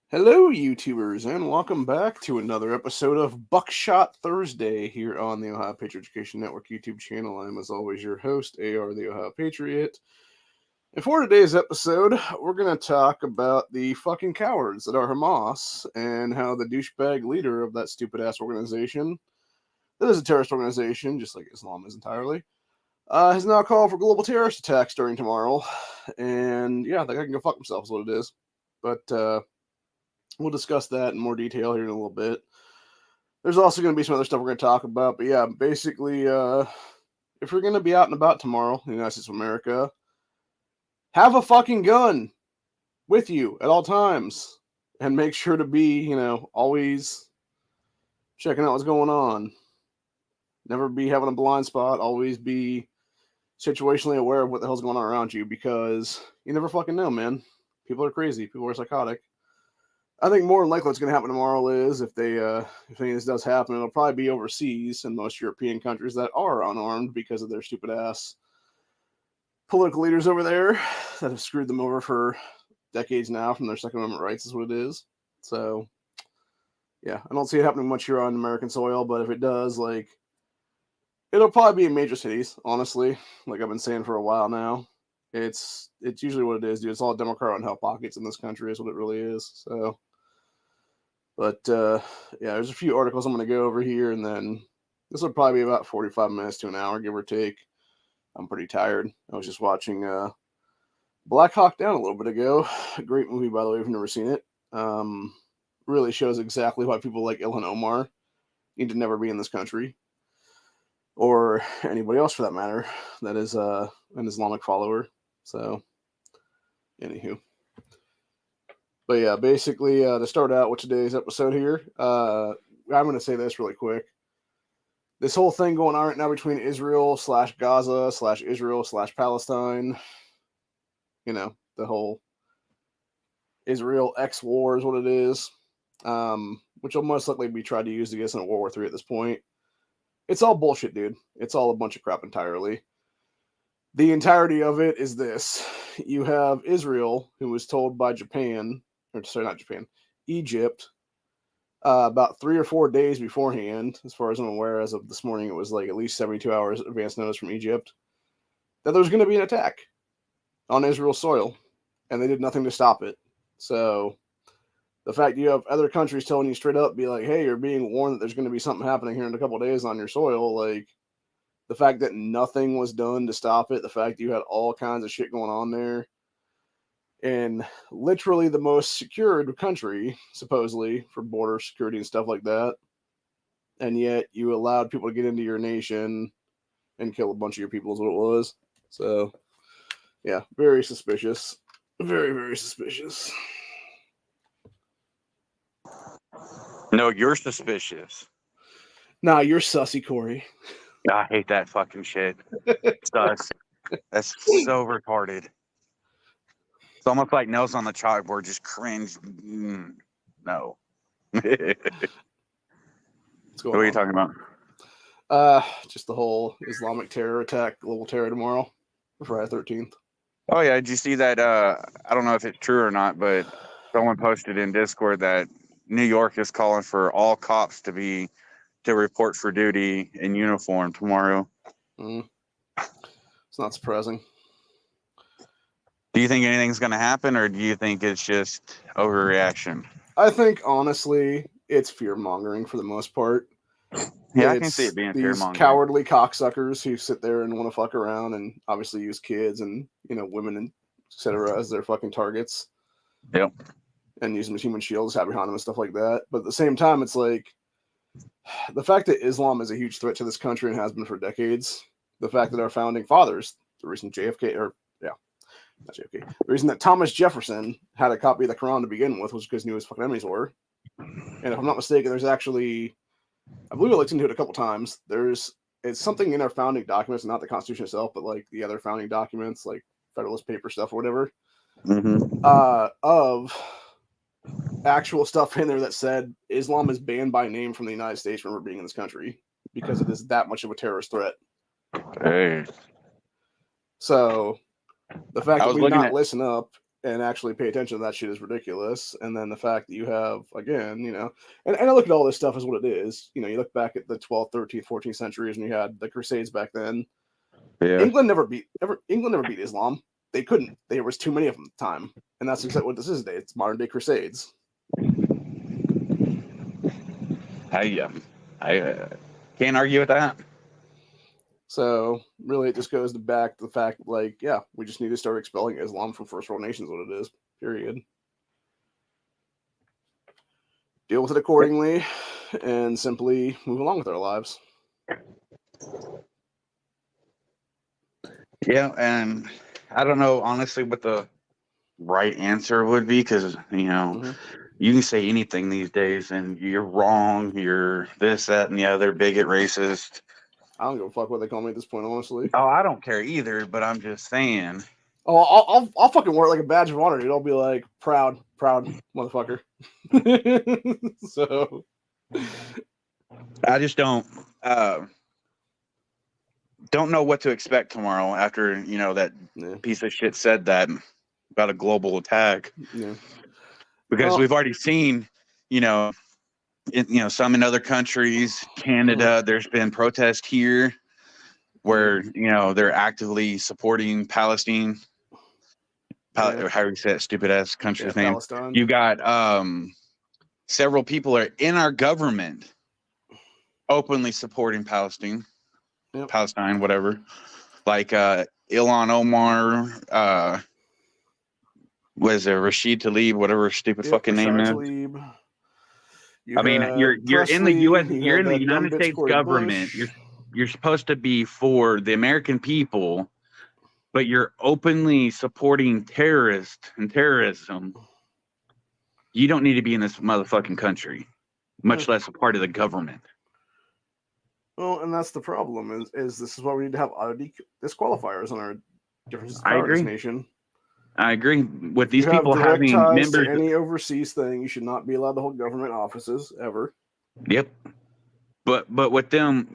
Hello, YouTubers, and welcome back to another episode of Buckshot Thursday here on the Ohio Patriot Education Network YouTube channel. I'm, as always, your host, AR the Ohio Patriot. And for today's episode, we're going to talk about the fucking cowards that are Hamas and how the douchebag leader of that stupid ass organization, that is a terrorist organization, just like Islam is entirely, has now called for global terrorist attacks starting tomorrow. And yeah, that guy can go fuck himself, is what it is. But, we'll discuss that in more detail here in a little bit. There's also going to be some other stuff we're going to talk about. But yeah, basically, if you're going to be out and about tomorrow in the United States of America, have a fucking gun with you at all times. And make sure to be, always checking out what's going on. Never be having a blind spot. Always be situationally aware of what the hell's going on around you, because you never fucking know, man. People are crazy. People are psychotic. I think more than likely what's going to happen tomorrow is if any of this does happen, it'll probably be overseas in most European countries that are unarmed because of their stupid ass political leaders over there that have screwed them over for decades now from their Second Amendment rights, is what it is. So, yeah, I don't see it happening much here on American soil, but if it does, it'll probably be in major cities, honestly, like I've been saying for a while now. It's usually what it is, dude. It's all Democrat on hell pockets in this country is what it really is, so... But, yeah, there's a few articles I'm going to go over here, and then this will probably be about 45 minutes to an hour, give or take. I'm pretty tired. I was just watching Black Hawk Down a little bit ago. A great movie, by the way, if you've never seen it. Really shows exactly why people like Ilhan Omar need to never be in this country. Or anybody else, for that matter, that is an Islamic follower. So, anywho. But yeah, basically, to start out with today's episode here, I'm going to say this really quick. This whole thing going on right now between Israel/Gaza/Israel/Palestine, the whole Israel X war is what it is, which will most likely be tried to use against in World War III at this point. It's all bullshit, dude. It's all a bunch of crap entirely. The entirety of it is this. You have Israel, who was told by Egypt, about 3 or 4 days beforehand, as far as I'm aware, as of this morning, it was like at least 72 hours advance notice from Egypt, that there was going to be an attack on Israel's soil, and they did nothing to stop it. So the fact you have other countries telling you straight up, be like, hey, you're being warned that there's going to be something happening here in a couple of days on your soil, like, the fact that nothing was done to stop it, the fact you had all kinds of shit going on there, in literally the most secured country, supposedly, for border security and stuff like that. And yet you allowed people to get into your nation and kill a bunch of your people is what it was. So, yeah, very suspicious. Very, very suspicious. No, you're suspicious. Nah, you're sussy, Corey. I hate that fucking shit. Sus. That's so retarded. It's almost like nails on the chalkboard, just cringe. No. What are you talking about? Just the whole Islamic terror attack, global terror tomorrow, Friday 13th. Oh, yeah. Did you see that? I don't know if it's true or not, but someone posted in Discord that New York is calling for all cops to report for duty in uniform tomorrow. It's not surprising. Do you think anything's going to happen, or do you think it's just overreaction? I think, honestly, it's fear-mongering for the most part. Yeah, I can see it being these fear-mongering. Cowardly cocksuckers who sit there and want to fuck around and obviously use kids and, women and etc. as their fucking targets. Yep. And use them as human shields, have behind them and stuff like that. But at the same time, it's like, the fact that Islam is a huge threat to this country and has been for decades, the fact that our founding fathers, the reason the reason that Thomas Jefferson had a copy of the Quran to begin with was because he knew his fucking enemies were. And if I'm not mistaken, there's actually, I believe I looked into it a couple times. It's something in our founding documents, not the Constitution itself, but like the other founding documents, like Federalist Paper stuff or whatever, of actual stuff in there that said Islam is banned by name from the United States from ever being in this country because it is that much of a terrorist threat. Hey. So the fact that we not listen up and actually pay attention to that shit is ridiculous. And then the fact that you have, again, and I look at all this stuff as what it is. You look back at the 12th, 13th, 14th centuries, and you had the Crusades back then. Yeah. England never beat Islam. They couldn't. There was too many of them at the time, and that's exactly what this is today. It's modern day Crusades. I can't argue with that. So really, it just goes back to the fact, like, yeah, we just need to start expelling Islam from first world nations. What it is, period. Deal with it accordingly, and simply move along with our lives. Yeah, and I don't know honestly what the right answer would be, because you can say anything these days and you're wrong, you're this, that, and the other, bigot, racist. I don't give a fuck what they call me at this point, honestly. Oh, I don't care either, but I'm just saying. Oh, I'll fucking wear it like a badge of honor, dude. I'll be like, proud motherfucker. So I just don't know what to expect tomorrow after that piece of shit said that about a global attack. Yeah. Because we've already seen, some in other countries, Canada, there's been protests here where, they're actively supporting Palestine. How do you say that stupid ass country's name? Palestine. You got several people are in our government openly supporting Palestine, whatever. Like Ilhan Omar, was it Rashid Tlaib, whatever stupid fucking name is. I mean, you're in the U.S. You're in the United States government. You're supposed to be for the American people, but you're openly supporting terrorists and terrorism. You don't need to be in this motherfucking country, much less a part of the government. Well, and that's the problem. Is this is why we need to have disqualifiers on our differences I agree. nation. I agree with these people having members. To any overseas thing, you should not be allowed to hold government offices ever. Yep. But with them,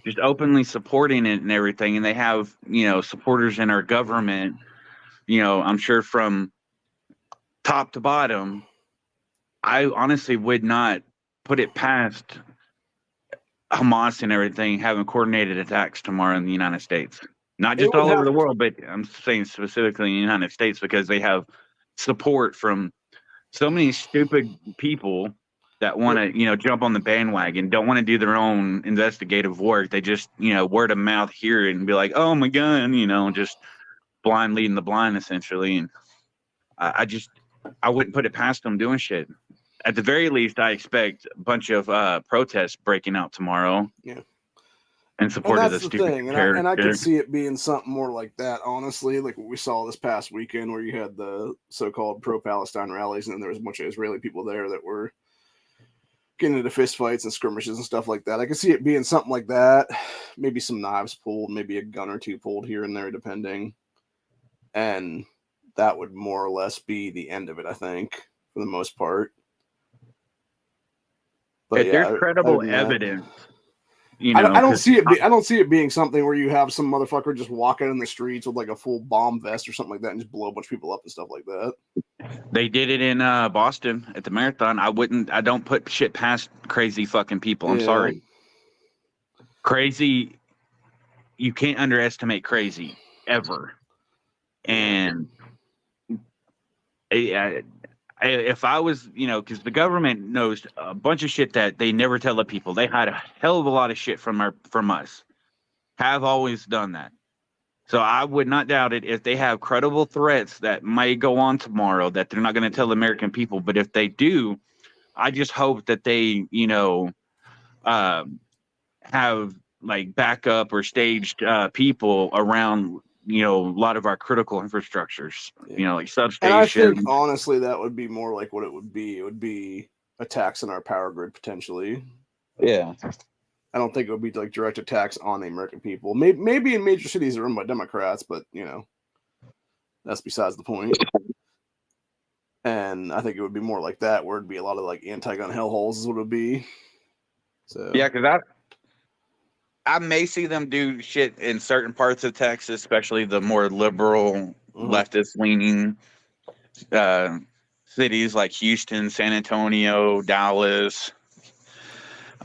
just openly supporting it and everything, and they have supporters in our government. I'm sure from top to bottom. I honestly would not put it past Hamas and everything having coordinated attacks tomorrow in the United States. Not just all over the world, but I'm saying specifically in the United States, because they have support from so many stupid people that want to, jump on the bandwagon, don't want to do their own investigative work. They just, word of mouth hear it and be like, oh my God, just blind leading the blind essentially. And I wouldn't put it past them doing shit. At the very least, I expect a bunch of protests breaking out tomorrow. Yeah. In support of the stupid thing. And I could see it being something more like that, honestly, like what we saw this past weekend where you had the so-called pro-Palestine rallies, and then there was a bunch of Israeli people there that were getting into fistfights and skirmishes and stuff like that. I could see it being something like that. Maybe some knives pulled, maybe a gun or two pulled here and there, depending. And that would more or less be the end of it, I think, for the most part. But if there's credible evidence, I don't see it being something where you have some motherfucker just walking in the streets with like a full bomb vest or something like that and just blow a bunch of people up and stuff like that. They did it in Boston at the marathon. I don't put shit past crazy fucking people. I'm sorry. Crazy, you can't underestimate crazy ever. And if I was, because the government knows a bunch of shit that they never tell the people. They hide a hell of a lot of shit from us. Have always done that. So I would not doubt it if they have credible threats that may go on tomorrow that they're not going to tell the American people. But if they do, I just hope that they, have like backup or staged people around a lot of our critical infrastructures, like substations. And I think honestly that would be more like what it would be. It would be attacks on our power grid potentially. Yeah. I don't think it would be like direct attacks on the American people. Maybe in major cities that are run by Democrats, but that's besides the point. And I think it would be more like that, where it'd be a lot of like anti-gun hellholes is what it would be. So yeah, because I may see them do shit in certain parts of Texas, especially the more liberal leftist leaning cities like Houston, San Antonio, Dallas,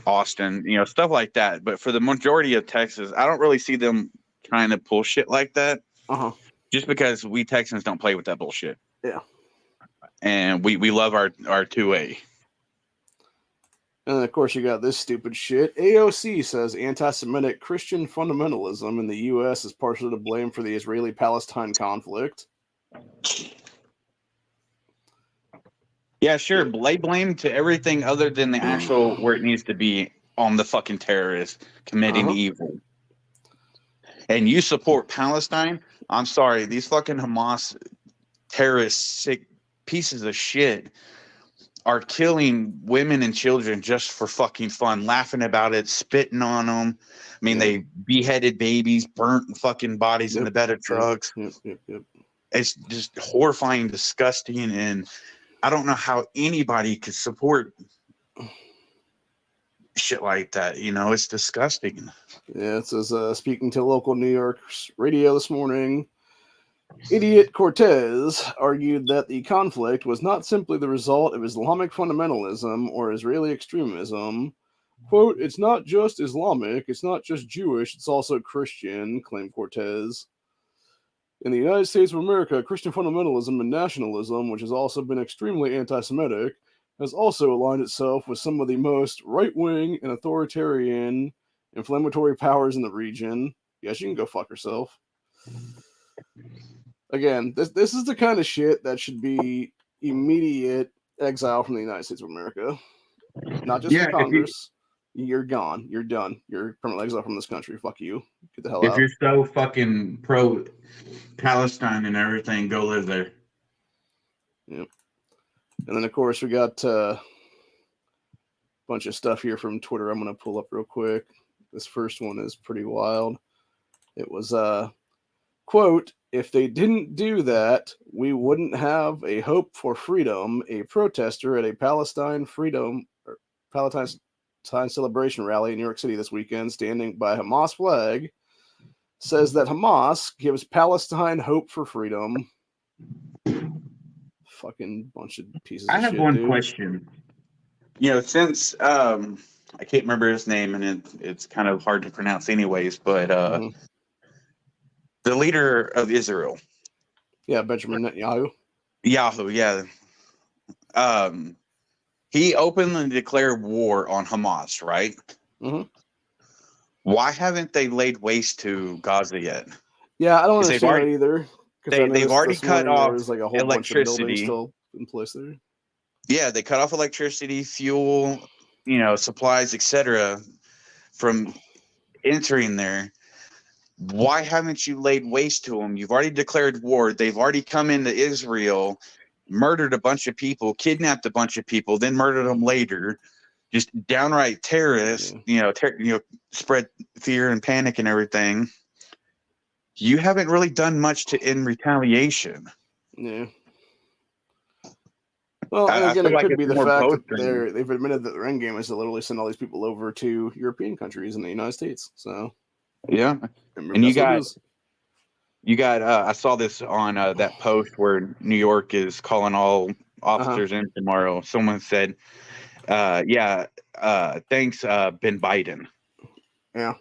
Austin, stuff like that. But for the majority of Texas, I don't really see them trying to pull shit like that. Just because we Texans don't play with that bullshit. Yeah. And we love our 2A. And then, of course, you got this stupid shit. AOC says anti-Semitic Christian fundamentalism in the U.S. is partially to blame for the Israeli-Palestine conflict. Yeah, sure. Lay blame to everything other than the actual where it needs to be on the fucking terrorists committing evil. And you support Palestine? I'm sorry. These fucking Hamas terrorist sick pieces of shit are killing women and children just for fucking fun, laughing about it, spitting on them. I mean, they beheaded babies, burnt fucking bodies in the bed of trucks. It's just horrifying, disgusting, and I don't know how anybody could support shit like that. It's disgusting. Yeah, it says, speaking to local New York radio this morning, Idiot Cortez argued that the conflict was not simply the result of Islamic fundamentalism or Israeli extremism. Quote, it's not just Islamic, it's not just Jewish, it's also Christian, claimed Cortez. In the United States of America, Christian fundamentalism and nationalism, which has also been extremely anti-Semitic, has also aligned itself with some of the most right-wing and authoritarian inflammatory powers in the region. Yes, you can go fuck yourself. Again, this is the kind of shit that should be immediate exile from the United States of America. Not just from Congress. You're gone. You're done. You're permanent exile from this country. Fuck you. Get the hell out. If you're so fucking pro-Palestine and everything, go live there. Yep. And then, of course, we got a bunch of stuff here from Twitter I'm going to pull up real quick. This first one is pretty wild. It was, quote, if they didn't do that, we wouldn't have a hope for freedom. A protester at a Palestine celebration rally in New York City this weekend, standing by a Hamas flag, says that Hamas gives Palestine hope for freedom. Fucking bunch of pieces of shit. I have one question. Since I can't remember his name, and it's kind of hard to pronounce anyways, but the leader of Israel. Yeah, Benjamin Netanyahu. Yahoo, yeah. He openly declared war on Hamas, right? Why haven't they laid waste to Gaza yet? Yeah, I don't understand that either. They've already cut off there's like a whole electricity. Bunch of buildings still in place there. Yeah, they cut off electricity, fuel, supplies, etc. from entering there. Why haven't you laid waste to them? You've already declared war. They've already come into Israel, murdered a bunch of people, kidnapped a bunch of people, then murdered them later. Just downright terrorists, spread fear and panic and everything. You haven't really done much in retaliation. Yeah. Well, and again, it could be the fact that they've admitted that their end game is to literally send all these people over to European countries and the United States. So, yeah. And you got, I saw this on that post where New York is calling all officers in tomorrow. Someone said, thanks, Ben Biden. Yeah.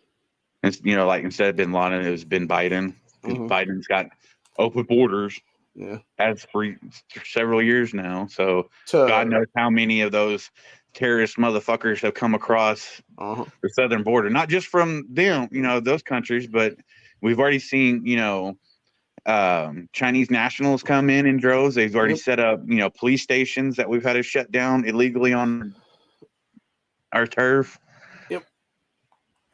It's, like instead of Bin Laden, it was Ben Biden. Biden's got open borders. Yeah. Has for several years now. So God knows how many of those terrorist motherfuckers have come across the southern border, not just from them, those countries, but we've already seen, Chinese nationals come in droves. They've already set up, police stations that we've had to shut down illegally on our turf. Yep.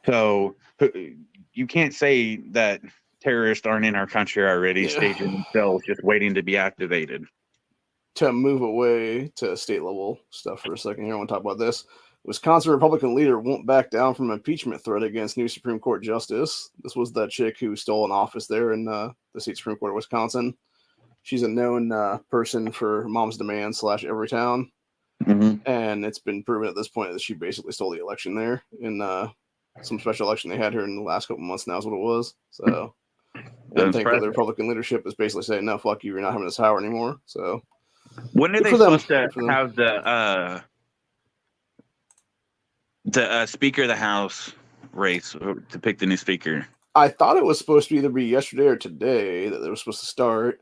So you can't say that terrorists aren't in our country already, staging themselves, just waiting to be activated. To move away to state level stuff for a second here, I want to talk about this. Wisconsin Republican leader won't back down from impeachment threat against new Supreme Court justice. This was that chick who stole an office there in the state Supreme Court of Wisconsin. She's a known person for Mom's Demand / Everytown. And it's been proven at this point that she basically stole the election there in some special election they had here in the last couple months now is what it was. So And thankfully, the Republican leadership is basically saying, "No, fuck you. You're not having this power anymore." So, when are they supposed to have the Speaker of the House race to pick the new speaker? I thought it was supposed to either be yesterday or today that it was supposed to start.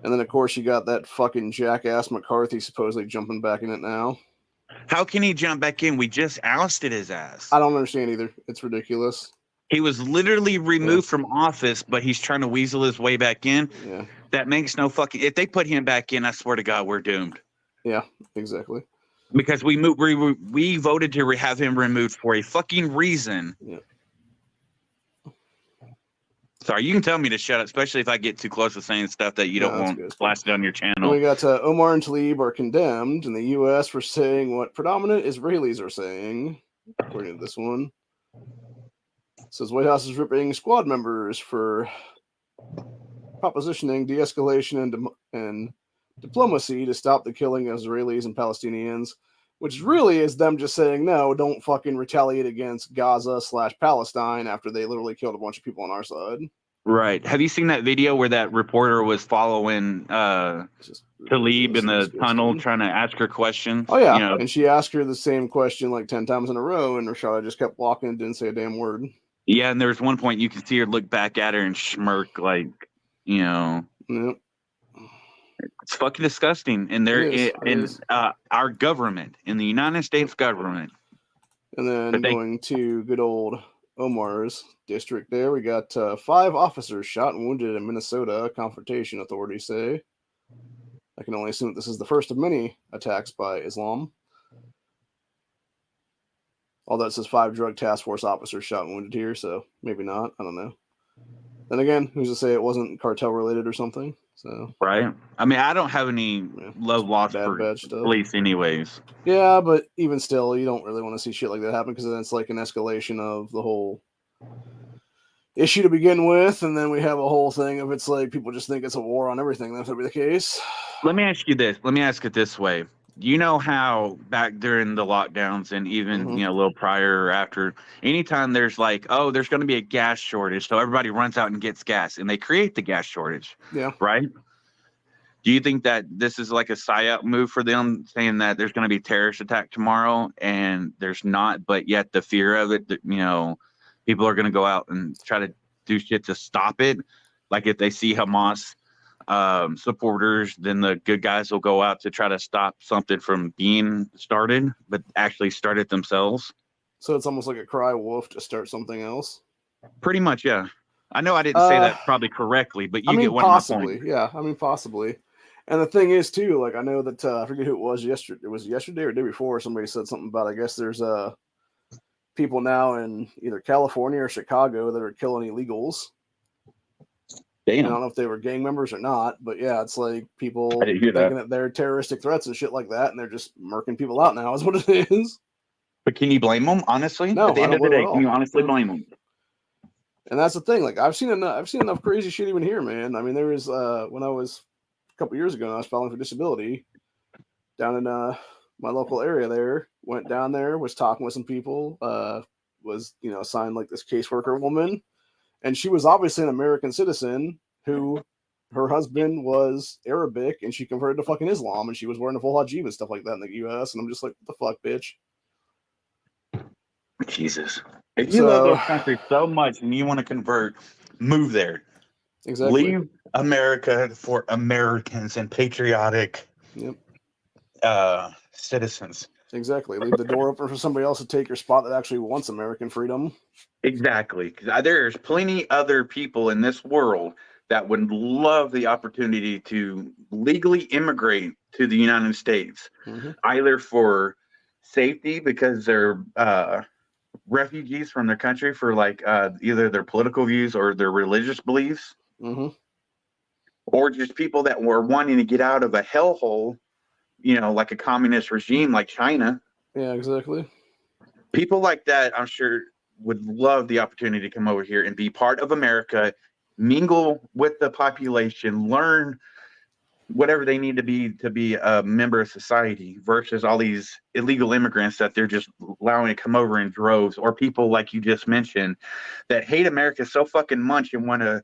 And then, of course, you got that fucking jackass McCarthy supposedly jumping back in it now. How can he jump back in? We just ousted his ass. I don't understand either. It's ridiculous. He was literally removed from office, but he's trying to weasel his way back in. Yeah. That makes no fucking... If they put him back in, I swear to God, we're doomed. Yeah, exactly. Because we voted to have him removed for a fucking reason. Yeah. Sorry, you can tell me to shut up, especially if I get too close to saying stuff that you don't want blasted on your channel. And we got Omar and Tlaib are condemned in the U.S. for saying what predominant Israelis are saying, according to this one. It says White House is ripping squad members for propositioning de-escalation and diplomacy to stop the killing of Israelis and Palestinians, which really is them just saying, no, don't fucking retaliate against Gaza/Palestine after they literally killed a bunch of people on our side. Right. Have you seen that video where that reporter was following Tlaib in the tunnel trying to ask her questions? Oh, yeah. You know? And she asked her the same question like 10 times in a row, and Rashada just kept walking and didn't say a damn word. Yeah, and there's one point you can see her look back at her and smirk like, you know. Yep. It's fucking disgusting. And our government, in the United States government. And then going to good old Omar's district there, we got 5 officers shot and wounded in Minnesota, confrontation authorities say. I can only assume that this is the first of many attacks by Islam. Although it says 5 drug task force officers shot and wounded here, so maybe not. I don't know. Then again, who's to say it wasn't cartel related or something? So right. I mean, I don't have any love lost for police anyways. Yeah, but even still, you don't really want to see shit like that happen because then it's like an escalation of the whole issue to begin with, and then we have a whole thing of it's like people just think it's a war on everything. That's be the case. Let me ask you this. Let me ask it this way. You know how back during the lockdowns and even, you know, a little prior or after, anytime there's like, oh, there's going to be a gas shortage. So everybody runs out and gets gas and they create the gas shortage. Yeah. Right. Do you think that this is like a psyop move for them saying that there's going to be a terrorist attack tomorrow and there's not, but yet the fear of it, you know, people are going to go out and try to do shit to stop it? Like if they see Hamas supporters, then the good guys will go out to try to stop something from being started, but actually start it themselves. So it's almost like a cry wolf to start something else. Pretty much, yeah. I know I didn't say that probably correctly, but you get one possibly, of my point. Yeah. I mean, possibly. And the thing is, too, like I know that I forget who it was yesterday. It was yesterday or the day before. Somebody said something about. I guess there's people now in either California or Chicago that are killing illegals. Damn. I don't know if they were gang members or not, but yeah, it's like people thinking that they're terroristic threats and shit like that, and they're just murking people out now is what it is. But can you blame them, honestly? No, at the end of the day, can you honestly blame them? And that's the thing. Like I've seen enough crazy shit even here, man. I mean, there was when I was a couple years ago, and I was filing for disability down in my local area. There, went down there, was talking with some people. Was assigned like this caseworker woman. And she was obviously an American citizen who her husband was Arabic and she converted to fucking Islam and she was wearing a full hijab and stuff like that in the U.S. And I'm just like, what the fuck, bitch? Jesus. If you love those countries so much and you want to convert, move there. Exactly. Leave America for Americans and patriotic citizens. Exactly. Leave the door open for somebody else to take your spot that actually wants American freedom. Exactly. Because there's plenty other people in this world that would love the opportunity to legally immigrate to the United States, either for safety because they're refugees from their country for like either their political views or their religious beliefs, or just people that were wanting to get out of a hellhole, like a communist regime like China. Yeah, exactly. People like that, I'm sure, would love the opportunity to come over here and be part of America, mingle with the population, learn whatever they need to be a member of society, versus all these illegal immigrants that they're just allowing to come over in droves, or people like you just mentioned that hate America so fucking much and want to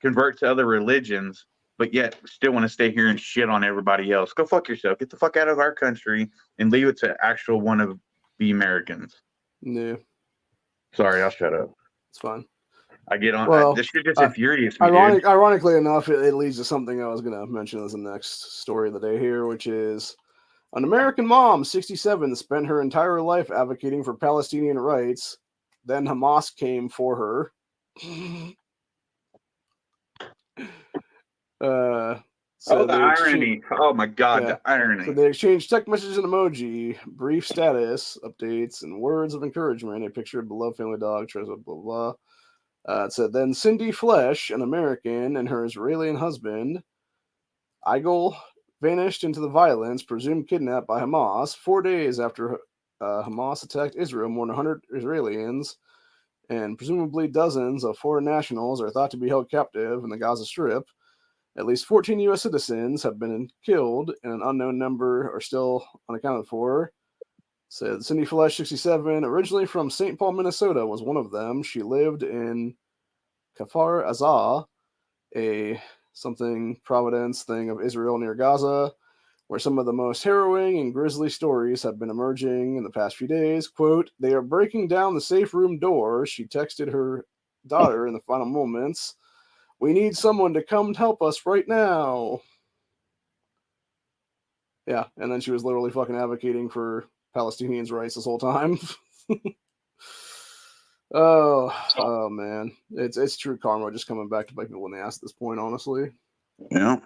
convert to other religions, but yet still want to stay here and shit on everybody else. Go fuck yourself. Get the fuck out of our country and leave it to actual one of the Americans. Yeah. Sorry, I'll shut up. It's fine. I get on. Well, this shit just infuriates me, dude. Ironically enough, it leads to something I was going to mention as the next story of the day here, which is an American mom, 67, spent her entire life advocating for Palestinian rights. Then Hamas came for her. So the irony. Oh my God, the irony. So they exchanged text messages and emoji, brief status updates, and words of encouragement. A picture of beloved family dog, blah, blah, blah. It said, then Cindy Flesh, an American, and her Israeli husband, Igel, vanished into the violence, presumed kidnapped by Hamas, 4 days after Hamas attacked Israel. More than 100 Israelis and presumably dozens of foreign nationals are thought to be held captive in the Gaza Strip. At least 14 U.S. citizens have been killed, and an unknown number are still unaccounted for. Said Cindy Flesh, 67, originally from St. Paul, Minnesota, was one of them. She lived in Kfar Aza, a something Providence thing of Israel near Gaza, where some of the most harrowing and grisly stories have been emerging in the past few days. Quote, they are breaking down the safe room door, she texted her daughter in the final moments. We need someone to come help us right now. Yeah, and then she was literally fucking advocating for Palestinians' rights this whole time. Oh man. It's true karma just coming back to bite people in the ass at this point, honestly. Yeah.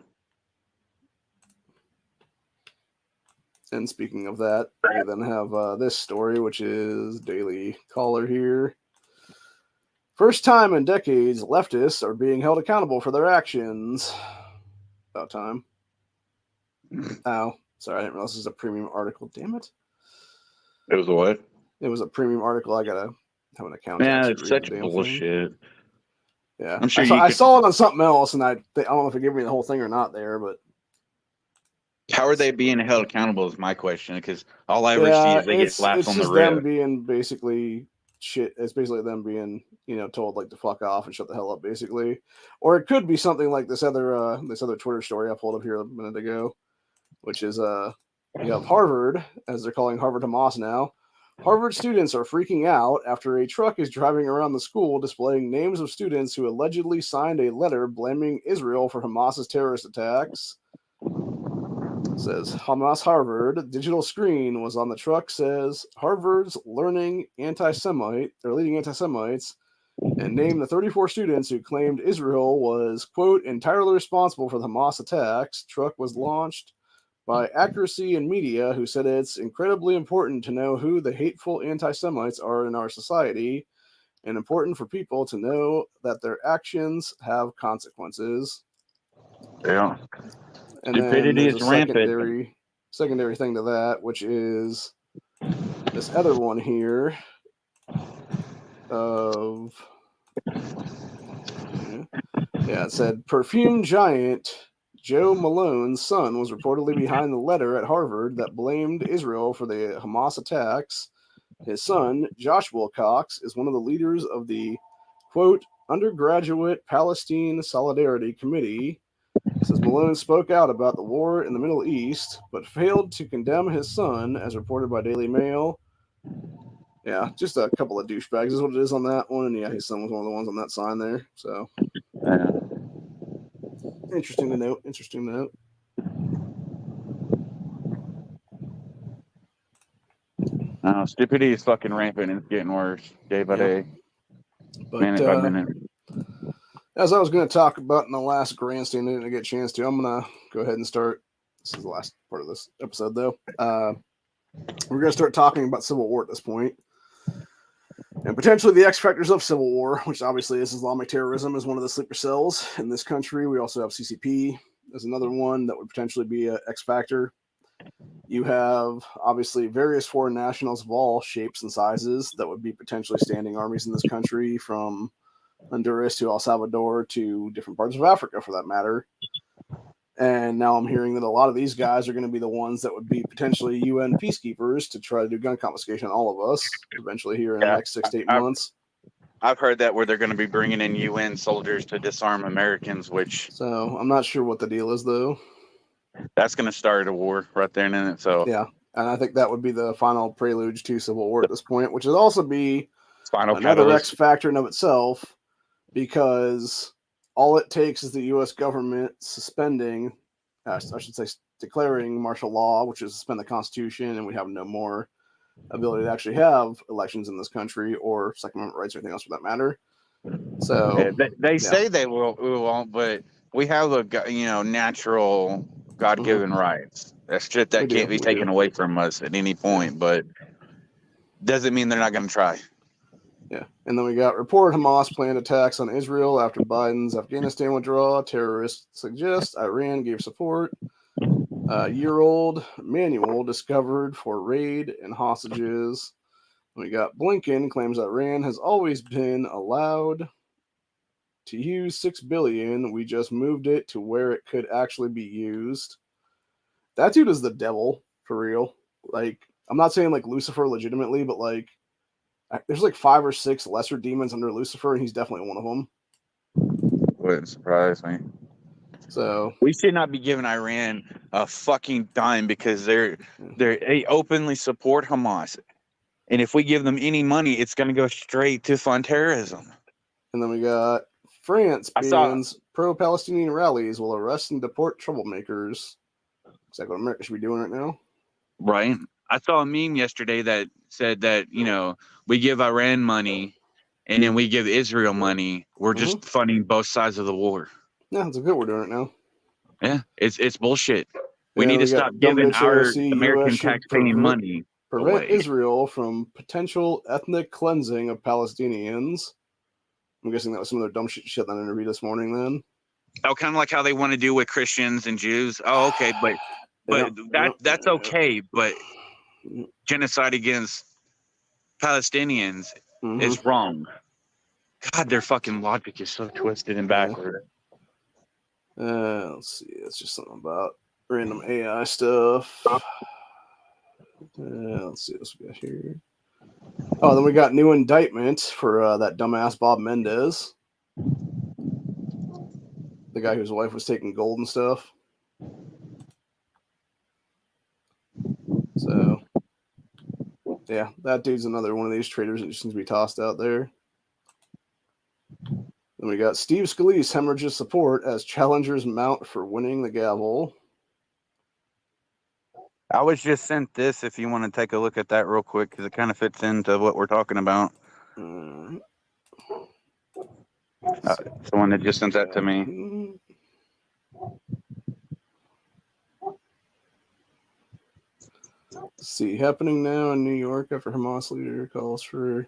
And speaking of that, we then have this story, which is Daily Caller here. First time in decades, leftists are being held accountable for their actions. About time. Oh, sorry, I didn't realize this is a premium article. Damn it. It was a what? It was a premium article. I gotta have an account. Yeah, it's such bullshit. Thing. Yeah, I'm sure I saw it on something else, and I don't know if it gave me the whole thing or not there, but how are they being held accountable is my question, because all I ever see is they get slapped on the wrist. Them being basically shit. It's basically them being, told like to fuck off and shut the hell up, basically. Or it could be something like this other Twitter story I pulled up here a minute ago, which is you have Harvard, as they're calling Harvard Hamas now. Harvard students are freaking out after a truck is driving around the school displaying names of students who allegedly signed a letter blaming Israel for Hamas's terrorist attacks. It says Hamas Harvard. Digital screen was on the truck. Says Harvard's leading anti-Semites, and named the 34 students who claimed Israel was, quote, entirely responsible for the Hamas attacks. Truck was launched by Accuracy and Media, who said it's incredibly important to know who the hateful anti-Semites are in our society, and important for people to know that their actions have consequences. Yeah. And stupidity is rampant. Secondary thing to that, which is this other one here of it said perfume giant Joe Malone's son was reportedly behind the letter at Harvard that blamed Israel for the Hamas attacks. His son, Josh Wilcox, is one of the leaders of the, quote, undergraduate Palestine Solidarity Committee. It says Malone spoke out about the war in the Middle East, but failed to condemn his son, as reported by Daily Mail. Yeah, just a couple of douchebags is what it is on that one. And yeah, his son was one of the ones on that sign there. So, interesting to note. Stupidity is fucking rampant, and it's getting worse day by day, minute by minute. As I was going to talk about in the last grandstand, I didn't get a chance to. I'm going to go ahead and start. This is the last part of this episode, though. We're going to start talking about civil war at this point, and potentially the X factors of civil war, which obviously is Islamic terrorism, is one of the sleeper cells in this country. We also have CCP as another one that would potentially be an X factor. You have obviously various foreign nationals of all shapes and sizes that would be potentially standing armies in this country, from Honduras to El Salvador to different parts of Africa, for that matter. And now I'm hearing that a lot of these guys are going to be the ones that would be potentially UN peacekeepers to try to do gun confiscation on all of us eventually here in the next 6 to 8 months. I've heard that where they're going to be bringing in UN soldiers to disarm Americans, which So I'm not sure what the deal is, though. that's going to start a war right there in it. So Yeah, and I think that would be the final prelude to civil war at this point, which would also be final another X catalyst. factor in of itself, because all it takes is the U.S. government suspending, I should say, declaring martial law, which is suspend the Constitution, and we have no more ability to actually have elections in this country or Second Amendment rights or anything else for that matter. So Yeah, they yeah. say we won't, but we have natural God-given rights. That's shit that can't be taken away from us at any point. But doesn't mean they're not going to try. Yeah, and then we got reported Hamas planned attacks on Israel after Biden's Afghanistan withdrawal. Terrorists suggest Iran gave support. Year-old manual discovered for raid and hostages. We got Blinken claims that Iran has always been allowed to use $6 billion. We just moved it to where it could actually be used. That dude is the devil for real. Like, I'm not saying like Lucifer legitimately, but like there's like 5 or 6 lesser demons under Lucifer, and he's definitely one of them. Wouldn't surprise me. So we should not be giving Iran a fucking dime because they openly support Hamas, and if we give them any money, it's going to go straight to fund terrorism. And then we got France bans pro-Palestinian rallies, will arrest and deport troublemakers. Exactly what America should be doing right now. Right. I saw a meme yesterday that said that, we give Iran money and then we give Israel money. We're just funding both sides of the war. Yeah, it's good we're doing it now. Yeah, it's bullshit. We need to stop giving our American tax-paying money prevent away. Israel from potential ethnic cleansing of Palestinians. I'm guessing that was some of their dumb shit in that interview this morning then. Oh, kind of like how they want to do with Christians and Jews. Oh, okay, but that's okay. But genocide against Palestinians is wrong. God, their fucking logic is so twisted and backward. Let's see. It's just something about random AI stuff. Let's see what we got here. Oh, then we got new indictment for that dumbass Bob Mendez. The guy whose wife was taking gold and stuff. So, yeah, that dude's another one of these traitors that just seems to be tossed out there. Then we got Steve Scalise hemorrhages support as challengers mount for winning the gavel. I was just sent this if you want to take a look at that real quick because it kind of fits into what we're talking about. Someone had just sent that to me. Let's see, happening now in New York after Hamas leader calls for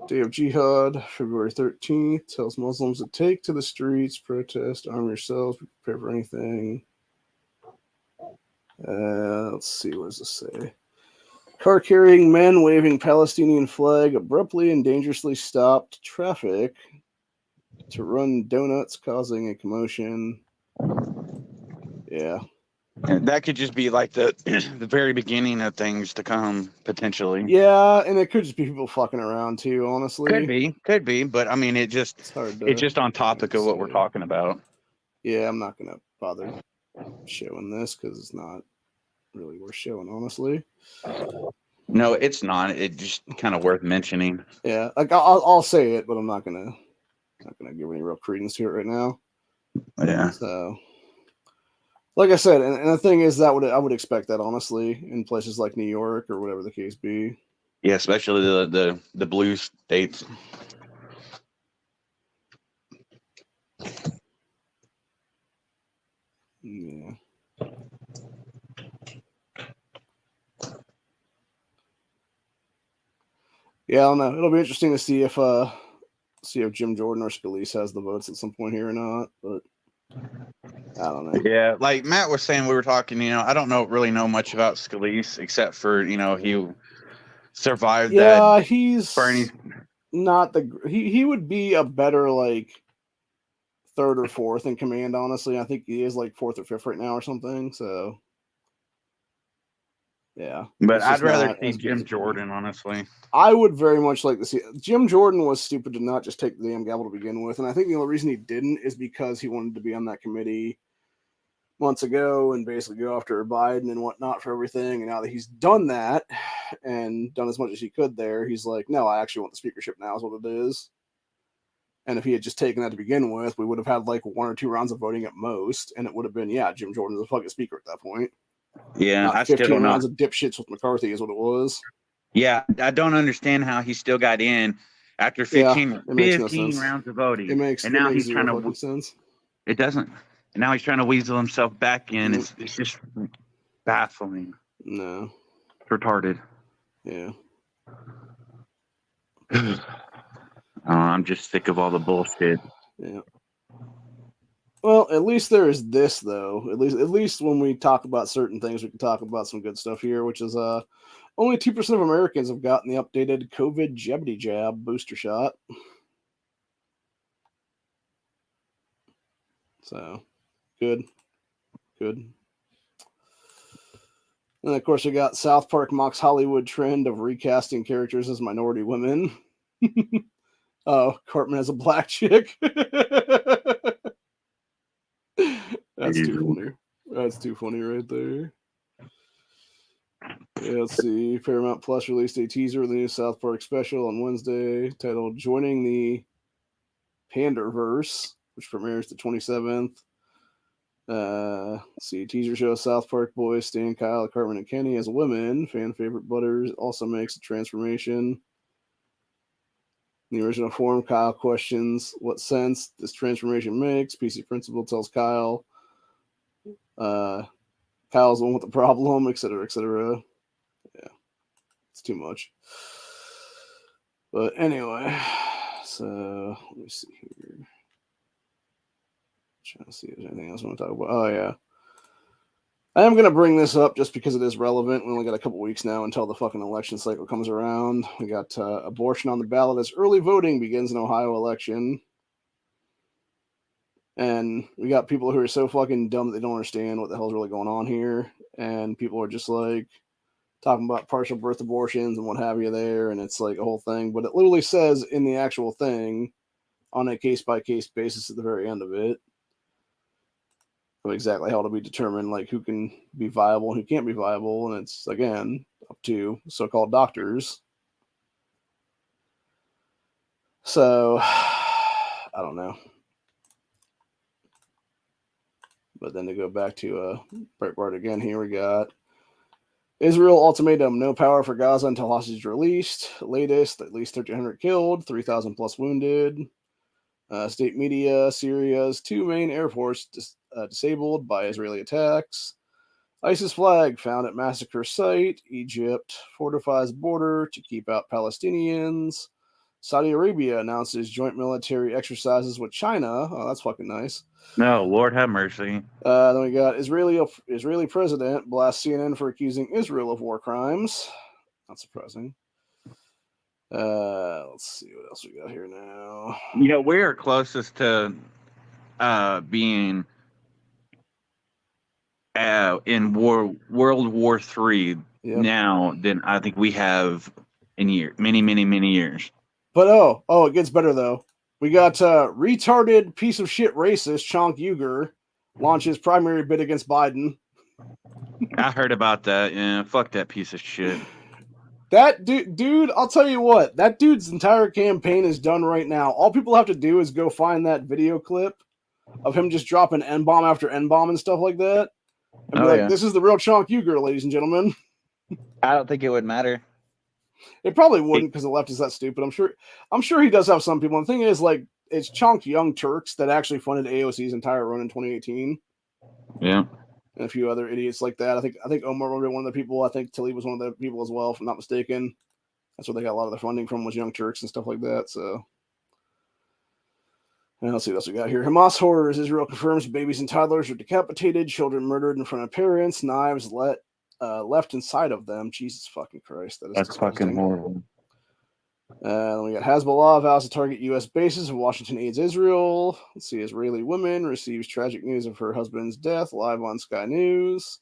Day of Jihad, February 13th, tells Muslims to take to the streets, protest, arm yourselves, be prepared for anything. Let's see, what does this say? Car carrying men waving Palestinian flag abruptly and dangerously stopped traffic to run donuts, causing a commotion. Yeah. And that could just be like the very beginning of things to come, potentially. Yeah, and it could just be people fucking around too, honestly. Could be, but I mean, it's just on topic of what we're talking about. Yeah, I'm not gonna bother showing this because it's not really worth showing, honestly. No, it's not. It's just kind of worth mentioning. Yeah, like I'll say it, but I'm not gonna give any real credence to it right now. Yeah. So, like I said, and the thing is that I would expect that, honestly, in places like New York or whatever the case be. Yeah, especially the blue states. Yeah. Yeah, I don't know. It'll be interesting to see if Jim Jordan or Scalise has the votes at some point here or not, but I don't know. Yeah, like Matt was saying, we were talking, I don't really know much about Scalise except for, he survived that. Yeah, he's not he would be a better like 3rd or 4th in command, honestly. I think he is like 4th or 5th right now or something, so Yeah. But It's I'd just rather not see as good as Jim it could be. Jordan, honestly. I would very much like to see Jim Jordan was stupid to not just take the damn gavel to begin with, and I think the only reason he didn't is because he wanted to be on that committee months ago and basically go after Biden and whatnot for everything. And now that he's done that and done as much as he could there, he's like, no, I actually want the speakership now, is what it is. And if he had just taken that to begin with, we would have had like 1 or 2 rounds of voting at most, and it would have been, yeah, Jim Jordan's a fucking speaker at that point. Yeah, Not I still 15 don't know. rounds of dipshits with McCarthy is what it was. Yeah, I don't understand how he still got in after 15 it makes no 15 sense. rounds of voting. It makes and now he's zero trying fucking to. sense. It doesn't. And now he's trying to weasel himself back in. Nope. It's just baffling. No. It's retarded. Yeah. I'm just sick of all the bullshit. Yeah. Well, at least there is this though. At least when we talk about certain things, we can talk about some good stuff here, which is only 2% of Americans have gotten the updated COVID jab booster shot. So, good. And of course, we got South Park mocks Hollywood trend of recasting characters as minority women. Oh, Cartman has a black chick. That's too funny. That's too funny right there. Yeah, let's see. Paramount Plus released a teaser of the new South Park special on Wednesday titled Joining the Panderverse, which premieres the 27th. Let's see. Teaser shows South Park boys Stan, Kyle, Cartman, and Kenny as women. Fan favorite Butters also makes a transformation. In the original form, Kyle questions what sense this transformation makes. PC Principal tells Kyle Kyle's the one with the problem, etc., etc. Yeah, it's too much. But anyway, so let me see here. Trying to see if there's anything else I want to talk about. Oh, yeah. I am going to bring this up just because it is relevant. We only got a couple weeks now until the fucking election cycle comes around. We got abortion on the ballot as early voting begins in Ohio election. And we got people who are so fucking dumb that they don't understand what the hell's really going on here. And people are just like talking about partial birth abortions and what have you there. And it's like a whole thing. But it literally says in the actual thing on a case-by-case basis at the very end of it of exactly how to be determined, like who can be viable and who can't be viable. And it's, again, up to so-called doctors. So, I don't know. But then to go back to Breitbart again, here we got Israel ultimatum, no power for Gaza until hostages released. Latest, at least 1,300 killed, 3,000 plus wounded. State media, Syria's 2 main airports disabled by Israeli attacks. ISIS flag found at massacre site. Egypt fortifies border to keep out Palestinians. Saudi Arabia announces joint military exercises with China. Oh, that's fucking nice. No, Lord have mercy. Then we got Israeli president blasts CNN for accusing Israel of war crimes. Not surprising. Let's see what else we got here now. We're closest to being in World War III now than I think we have in many years. But it gets better though. We got retarded piece of shit racist Chonk Uger launches primary bid against Biden. I heard about that. Yeah, fuck that piece of shit. That dude, I'll tell you what, that dude's entire campaign is done right now. All people have to do is go find that video clip of him just dropping N-bomb after N-bomb and stuff like that. And be like, this is the real Chonk Uger, ladies and gentlemen. I don't think it would matter. It probably wouldn't because the left is that stupid. I'm sure he does have some people. And the thing is, like, it's Chonk Young Turks that actually funded AOC's entire run in 2018. Yeah. And a few other idiots like that. I think Omar would be one of the people. I think Tilly was one of the people as well, if I'm not mistaken. That's where they got a lot of their funding from, was Young Turks and stuff like that. So, and let's see what else we got here. Hamas horrors. Israel confirms babies and toddlers are decapitated, children murdered in front of parents, knives left inside of them. Jesus fucking Christ. That's disgusting. Fucking horrible. Then we got Hezbollah vows to target U.S. bases. Washington aids Israel. Let's see. Israeli woman receives tragic news of her husband's death live on Sky News.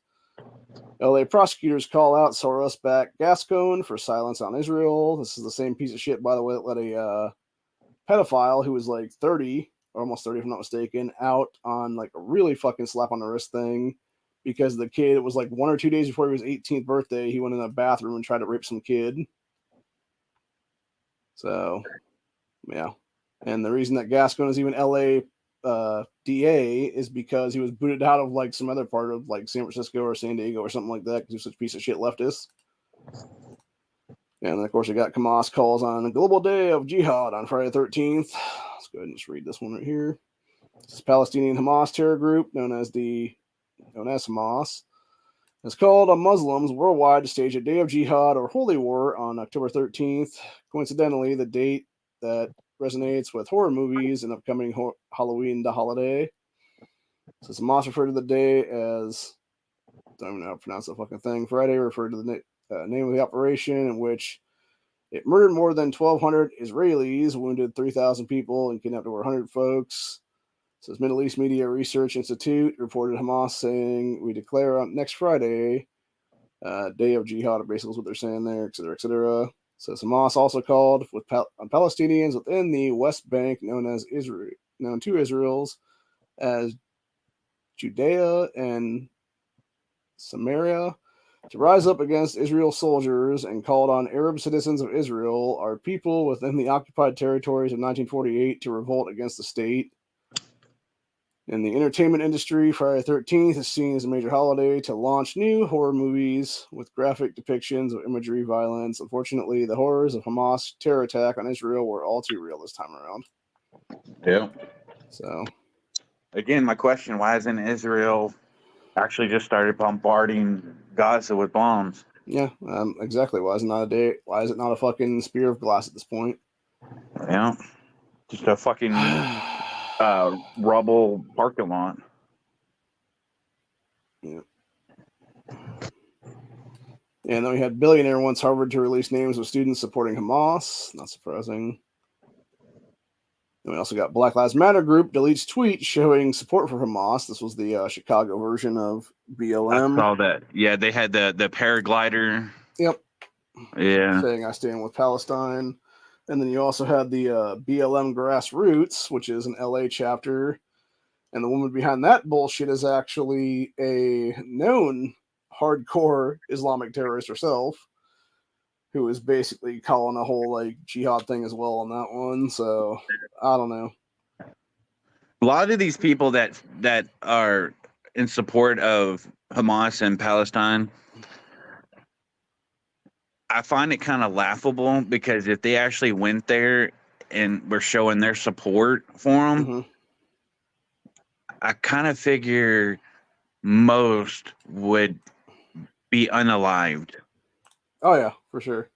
LA prosecutors call out Soros-backed Gascon for silence on Israel. This is the same piece of shit, by the way, that let a pedophile who was like 30, or almost 30 if I'm not mistaken, out on like a really fucking slap on the wrist thing because the kid, it was like 1 or 2 days before his 18th birthday, he went in a bathroom and tried to rape some kid. So, yeah. And the reason that Gascon is even LA DA is because he was booted out of like some other part of like San Francisco or San Diego or something like that because he was such a piece of shit leftist. And then, of course, we got Hamas calls on a global day of jihad on Friday the 13th. Let's go ahead and just read this one right here. This is Palestinian Hamas terror group known as Hamas has called on Muslims worldwide to stage a day of jihad or holy war on October 13th. Coincidentally, the date that resonates with horror movies and upcoming Halloween the holiday. So Hamas referred to the day as, I don't even know how to pronounce the fucking thing. Friday referred to the name of the operation in which it murdered more than 1,200 Israelis, wounded 3,000 people, and kidnapped over 100 folks. Says Middle East Media Research Institute reported Hamas saying, we declare on next Friday, day of jihad, basically is what they're saying there, et cetera, et cetera. Says Hamas also called on Palestinians within the West Bank, known to Israel's as Judea and Samaria, to rise up against Israel soldiers, and called on Arab citizens of Israel, our people within the occupied territories of 1948, to revolt against the state. In the entertainment industry, Friday the 13th is seen as a major holiday to launch new horror movies with graphic depictions of imagery, violence. Unfortunately, the horrors of Hamas' terror attack on Israel were all too real this time around. Yeah. So, Again, my question: why hasn't Israel actually just started bombarding Gaza with bombs? yeah, exactly. Why is it not a fucking spear of glass at this point? Yeah, just a fucking rubble parking lot. Yeah. And then we had billionaire wants Harvard to release names of students supporting Hamas. Not surprising. And we also got Black Lives Matter group deletes tweet showing support for Hamas. This was the Chicago version of BLM. I saw that. Yeah, they had the paraglider. Yep. Yeah. Saying I stand with Palestine. And then you also had the BLM Grassroots, which is an LA chapter. And the woman behind that bullshit is actually a known hardcore Islamic terrorist herself, who is basically calling a whole like jihad thing as well on that one. So I don't know. A lot of these people that are in support of Hamas and Palestine, I find it kind of laughable because if they actually went there and were showing their support for them, Mm-hmm. I kind of figure most would be unalived. Oh yeah, for sure.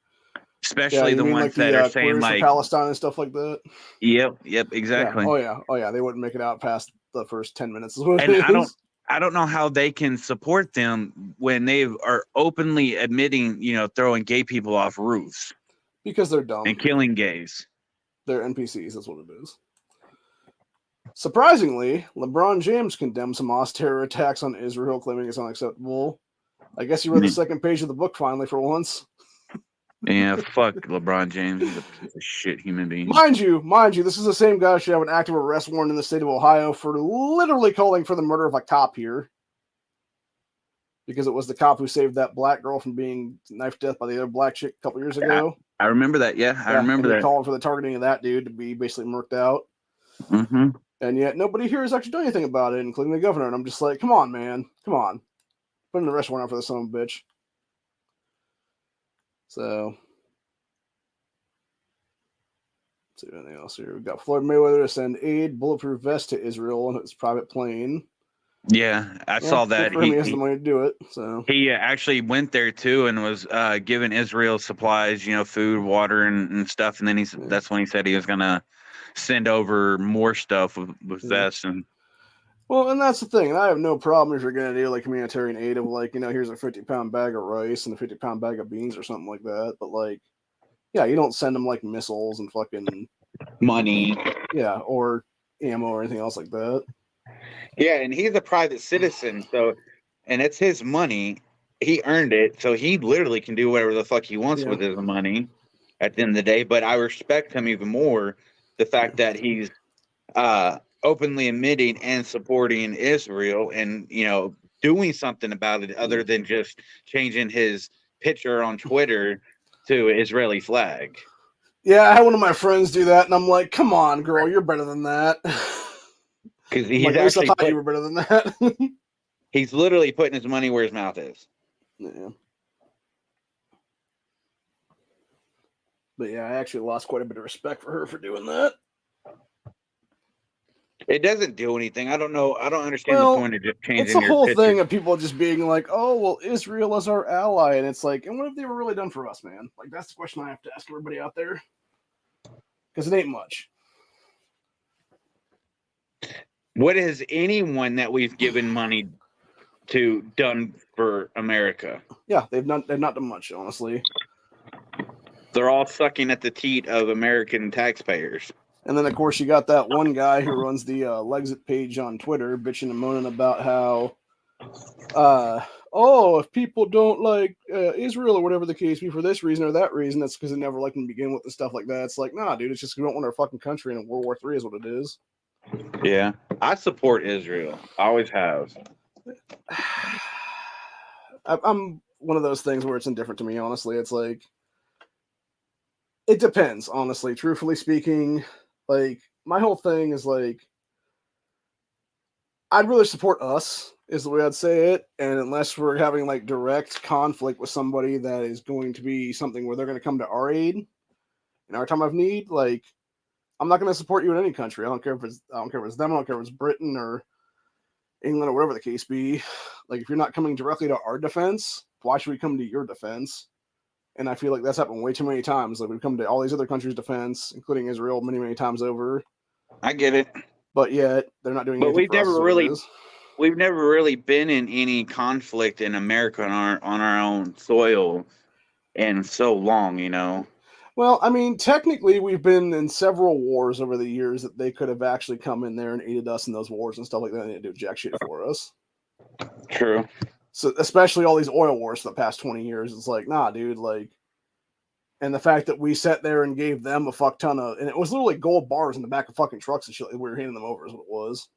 Especially the ones like that are saying like Palestine and stuff like that. Yep, exactly. Yeah. Oh yeah, they wouldn't make it out past the first 10 minutes. And I don't know how they can support them when they are openly admitting, throwing gay people off roofs because they're dumb and killing gays. They're NPCs. That's what it is. Surprisingly, LeBron James condemns Hamas terror attacks on Israel, claiming it's unacceptable. I guess he read the second page of the book finally for once. Yeah, fuck LeBron James. He's a piece of shit human being. Mind you, this is the same guy who should have an active arrest warrant in the state of Ohio for literally calling for the murder of a cop here. Because it was the cop who saved that black girl from being knifed to death by the other black chick a couple years ago. I remember that, I remember that. Calling for the targeting of that dude to be basically murked out. Mm-hmm. And yet nobody here has actually done anything about it, including the governor. And I'm just like, come on, man. Come on. Put in the arrest warrant for this son of a bitch. So, let's see anything else here. We've got Floyd Mayweather to send aid bulletproof vest to Israel on his private plane. Yeah, I saw that. He has the money to do it. So he actually went there too and was giving Israel supplies, food, water, and stuff. And then that's when he said he was gonna send over more stuff with vests and. Well, and that's the thing. And I have no problem if you're going to do like humanitarian aid of like, here's a 50-pound bag of rice and a 50-pound bag of beans or something like that. But like, yeah, you don't send them like missiles and fucking money. Yeah, or ammo or anything else like that. Yeah, and he's a private citizen. So and it's his money. He earned it, so he literally can do whatever the fuck he wants with his money at the end of the day. But I respect him even more the fact that he's openly admitting and supporting Israel, and doing something about it other than just changing his picture on Twitter to Israeli flag. Yeah, I had one of my friends do that, and I'm like, "Come on, girl, you're better than that." Because Like, at least I thought you were better than that. He's literally putting his money where his mouth is. Yeah. But yeah, I actually lost quite a bit of respect for her for doing that. It doesn't do anything. I don't know. I don't understand Well, the point of just changing it's the your whole picture. thing of people just being like, "Oh, well, Israel is our ally," and it's like, and what have they ever really done for us, man? Like, that's the question I have to ask everybody out there, because it ain't much. What has anyone that we've given money to done for America? Yeah, they've not done much, honestly. They're all sucking at the teat of American taxpayers. And then, of course, you got that one guy who runs the Legsit page on Twitter, bitching and moaning about how, if people don't like Israel or whatever the case be for this reason or that reason, that's because they never liked them to begin with and stuff like that. It's like, nah, dude, it's just we don't want our fucking country in World War III is what it is. Yeah, I support Israel. I always have. I'm one of those things where it's indifferent to me, honestly. It's like, it depends, honestly. Truthfully speaking, like, my whole thing is like, I'd really support us, is the way I'd say it. And unless we're having like direct conflict with somebody that is going to be something where they're going to come to our aid in our time of need, like, I'm not going to support you in any country. I don't care if it's them. I don't care if it's Britain or England or whatever the case be. Like, if you're not coming directly to our defense, why should we come to your defense? And I feel like that's happened way too many times. Like, we've come to all these other countries' defense, including Israel, many, many times over. I get it. But yet, they're not doing anything But we've never really been in any conflict in America on our own soil in so long, Well, I mean, technically, we've been in several wars over the years that they could have actually come in there and aided us in those wars and stuff like that. And they didn't do jack shit for us. True. So, especially all these oil wars for the past 20 years, it's like, nah, dude, like, and the fact that we sat there and gave them a fuck ton of, and it was literally gold bars in the back of fucking trucks and shit. We were handing them over, is what it was.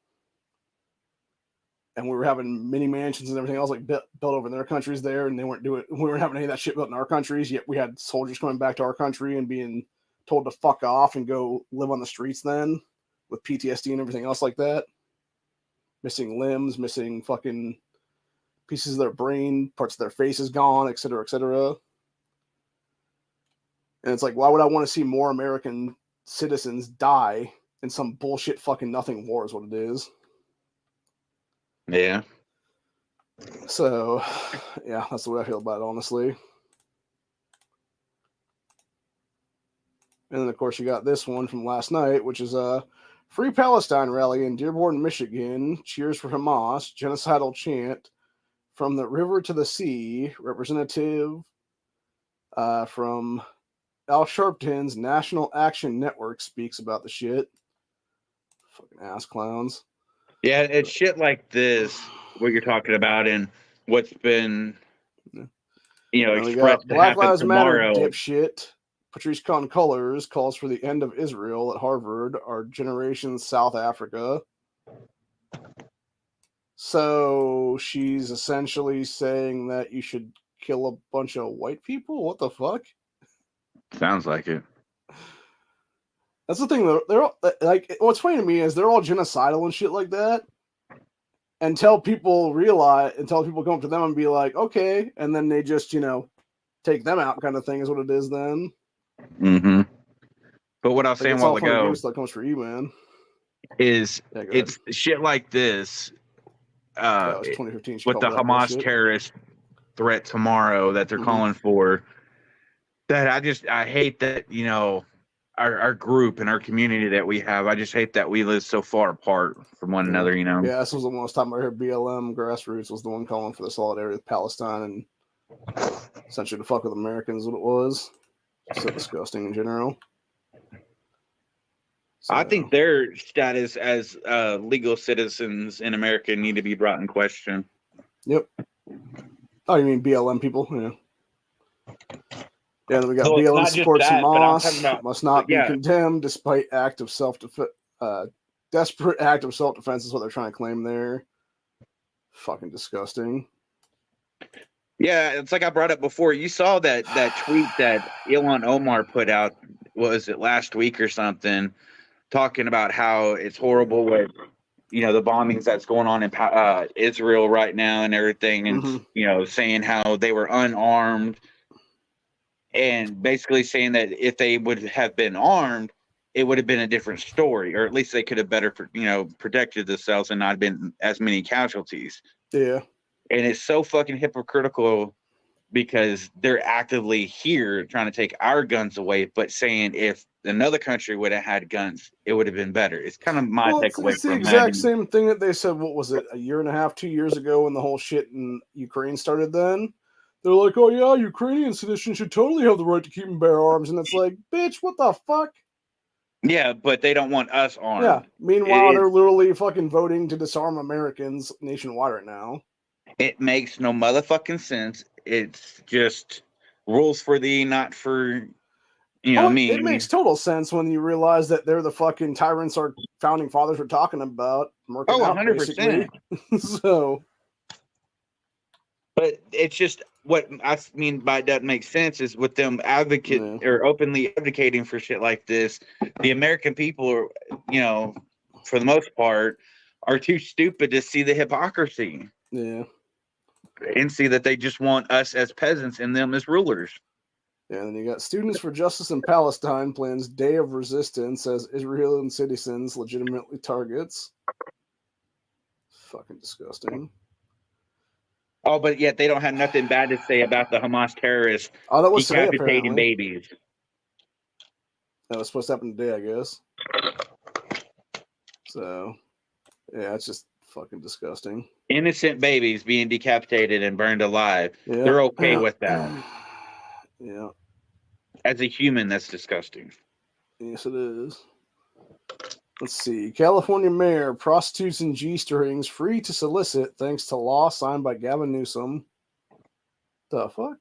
And we were having mini mansions and everything else like built over in their countries there, and they weren't doing. We weren't having any of that shit built in our countries. Yet we had soldiers coming back to our country and being told to fuck off and go live on the streets then with PTSD and everything else like that. Missing limbs, missing fucking pieces of their brain, parts of their faces gone, et cetera, et cetera. And it's like, why would I want to see more American citizens die in some bullshit fucking nothing war is what it is. Yeah. So, yeah, that's the way I feel about it, honestly. And then, of course, you got this one from last night, which is a Free Palestine rally in Dearborn, Michigan. Cheers for Hamas. Genocidal chant. From the river to the sea. Representative from Al Sharpton's National Action Network speaks about the shit. Fucking ass clowns. Yeah, it's shit like this, what you're talking about, and what's been, expressed to Black happen Lives Matter, tomorrow. dipshit. Patrice Colors calls for the end of Israel at Harvard, our generation's South Africa. So she's essentially saying that you should kill a bunch of white people? What the fuck? Sounds like it. That's the thing, though. They're all, like, what's funny to me is they're all genocidal and shit like that. Until people come up to them and be like, okay, and then they just, take them out kind of thing is what it is then. Mm-hmm. But what I was saying a while ago that comes for you, man. Is it's shit like this It was 2015. With the Hamas terrorist threat tomorrow that they're calling for, that I hate that, our group and our community that we have. I just hate that we live so far apart from one another, Yeah, this was the most time I heard BLM Grassroots was the one calling for the solidarity with Palestine and essentially to fuck with Americans, what it was. So disgusting in general. So, I think their status as legal citizens in America need to be brought in question. Yep. Oh, you mean BLM people? Yeah. Yeah, then we got Well, it's BLM not just supports that, but I'm Hamas, talking about must not be yeah. condemned despite act of self-defense. Desperate act of self-defense is what they're trying to claim there. Fucking disgusting. Yeah, it's like I brought up before. You saw that tweet that Ilhan Omar put out, was it last week or something, talking about how it's horrible with the bombings that's going on in Israel right now and everything, and saying how they were unarmed, and basically saying that if they would have been armed, it would have been a different story, or at least they could have better protected themselves and not been as many casualties. Yeah. And it's so fucking hypocritical because they're actively here trying to take our guns away, but saying if another country would have had guns, it would have been better. It's kind of my takeaway it's the from exact that. same thing that they said, what was it, a year and a half, 2 years ago when the whole shit in Ukraine started then? They're like, oh yeah, Ukrainian citizens should totally have the right to keep and bear arms. And it's like, bitch, what the fuck? Yeah, but they don't want us armed. Yeah. Meanwhile, they're literally fucking voting to disarm Americans nationwide right now. It makes no motherfucking sense. It's just rules for thee, not for me. It makes total sense when you realize that they're the fucking tyrants our founding fathers were talking about. Oh, out, 100%. So, but it's just what I mean by that makes sense is with them or openly advocating for shit like this, the American people are, for the most part, are too stupid to see the hypocrisy. Yeah. And see that they just want us as peasants and them as rulers. Yeah, and then you got Students for Justice in Palestine plans Day of Resistance as Israeli citizens legitimately targets. Fucking disgusting. Oh, but yet they don't have nothing bad to say about the Hamas terrorists that was decapitating today, babies. That was supposed to happen today, I guess. So, yeah, it's just fucking disgusting. Innocent babies being decapitated and burned alive. Yeah. They're okay with that. Yeah. As a human, that's disgusting. Yes, it is. Let's see. California mayor, prostitutes and G-strings free to solicit thanks to law signed by Gavin Newsom. The fuck?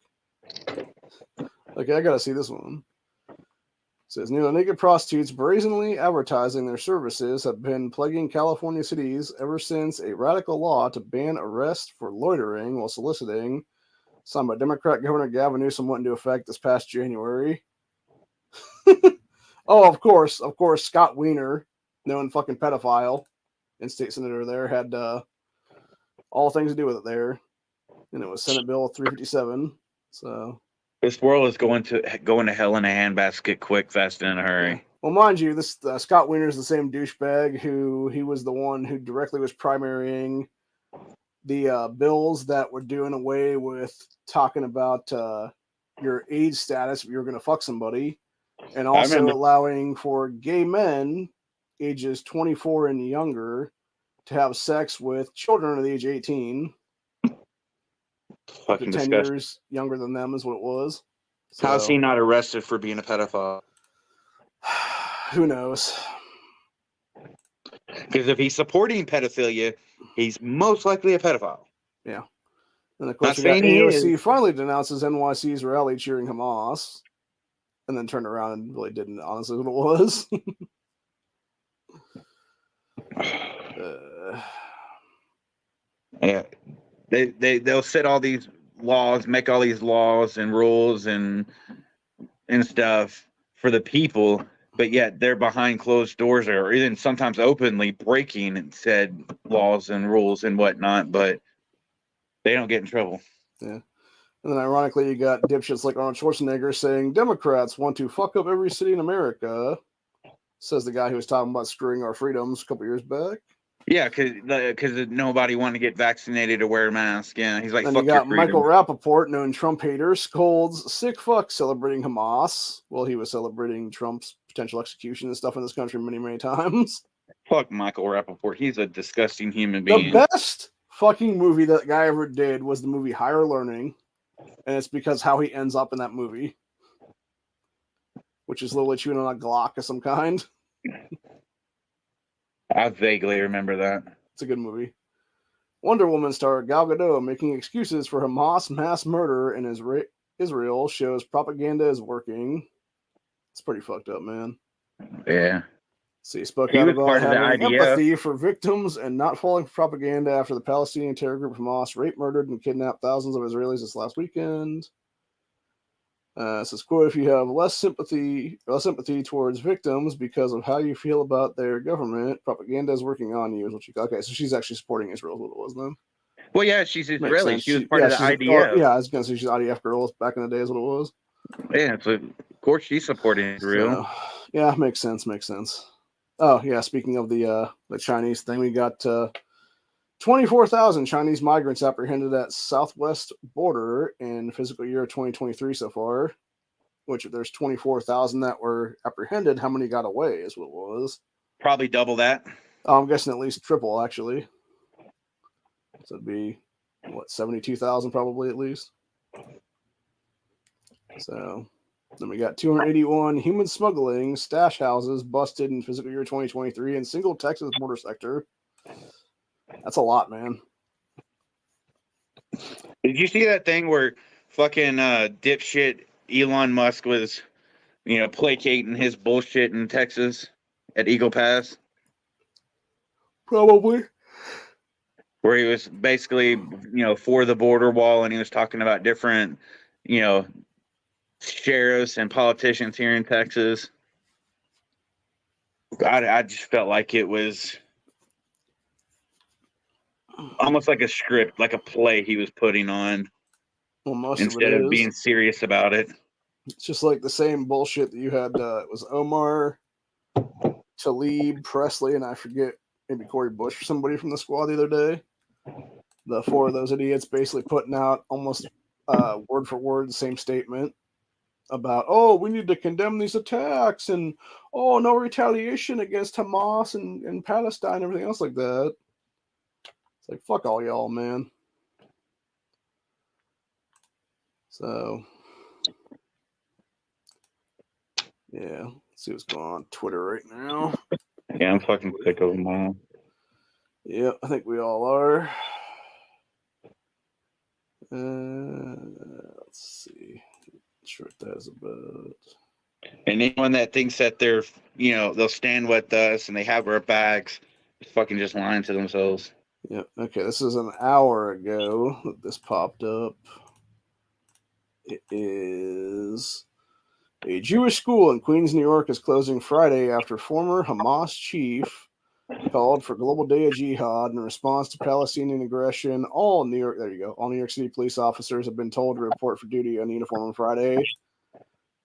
Okay, I gotta see this one. It says, naked prostitutes brazenly advertising their services have been plaguing California cities ever since a radical law to ban arrest for loitering while soliciting, signed by Democrat Governor Gavin Newsom, went into effect this past January. Oh, of course, Scott Wiener, known fucking pedophile and state senator there, had all things to do with it there. And it was Senate Bill 357. So this world is going to hell in a handbasket quick, fast, and in a hurry. Yeah. Well, mind you, this Scott Wiener is the same douchebag he was the one who directly was primarying the bills that were doing away with talking about your age status if you were going to fuck somebody, and also allowing for gay men ages 24 and younger to have sex with children under the age of 18. Fucking 10 years younger than them is what it was. So, how's he not arrested for being a pedophile? Who knows? Because if he's supporting pedophilia, he's most likely a pedophile. Yeah. And of course, we got AOC finally denounces NYC's rally cheering Hamas, and then turned around and really didn't honestly what it was. Yeah, they'll set all these laws, make all these laws and rules and stuff for the people, but yet they're behind closed doors or even sometimes openly breaking said laws and rules and whatnot, but they don't get in trouble. Yeah. And then ironically, you got dipshits like Arnold Schwarzenegger saying Democrats want to fuck up every city in America, says the guy who was talking about screwing our freedoms a couple years back. Yeah, because nobody wanted to get vaccinated or wear a mask. Yeah, he's like, then fuck you got your Michael Rappaport, known Trump hater, scolds sick fuck celebrating Hamas. Well, he was celebrating Trump's potential execution and stuff in this country many, many times. Fuck Michael Rappaport. He's a disgusting human being. The best fucking movie that guy ever did was the movie Higher Learning, and it's because how he ends up in that movie, which is literally chewing on a Glock of some kind. I vaguely remember that. It's a good movie. Wonder Woman star Gal Gadot making excuses for Hamas mass murder in Israel shows propaganda is working. It's pretty fucked up, man. Yeah. So he spoke He out was about part of the having IDF. empathy for victims and not falling for propaganda after the Palestinian terror group Hamas raped, murdered, and kidnapped thousands of Israelis this last weekend. Says, quote, if you have less sympathy towards victims because of how you feel about their government, propaganda is working on you, is what you got. Okay, so she's actually supporting Israel, is what it was then. Well, yeah, she's Makes Israeli. sense. She was part of the IDF. Yeah, I was going to say she's IDF girl back in the day, is what it was. Yeah, so of course she's supporting Israel. So, yeah, makes sense. Oh, yeah, speaking of the Chinese thing, we got 24,000 Chinese migrants apprehended at southwest border in fiscal year 2023 so far, which there's 24,000 that were apprehended. How many got away is what it was. Probably double that. I'm guessing at least triple, actually. So it'd be, 72,000 probably at least. So then we got 281 human smuggling stash houses busted in fiscal year 2023 in single Texas border sector. That's a lot, man. Did you see that thing where fucking dipshit Elon Musk was, placating his bullshit in Texas at Eagle Pass? Probably. Where he was basically, for the border wall, and he was talking about different, sheriffs and politicians here in Texas. I just felt like it was almost like a script, like a play he was putting on, Well, most instead of it of is. being serious about it. It's just like the same bullshit that you had. It was Omar, Talib, Presley, and I forget, maybe Corey Bush or somebody from the squad the other day. The four of those idiots basically putting out almost word for word the same statement about, oh, we need to condemn these attacks and, oh, no retaliation against Hamas and Palestine and everything else like that. It's like, fuck all y'all, man. So, yeah, let's see what's going on Twitter right now. Yeah, I'm fucking sick of them all. Yeah, I think we all are. Let's see. Not sure what that's about. And anyone that thinks that they're, they'll stand with us and they have our backs, is fucking just lying to themselves. Yeah, okay, this is an hour ago that this popped up. It is a Jewish school in Queens, New York is closing Friday after former Hamas chief called for global day of jihad in response to Palestinian aggression. All New York City police officers have been told to report for duty on uniform on Friday.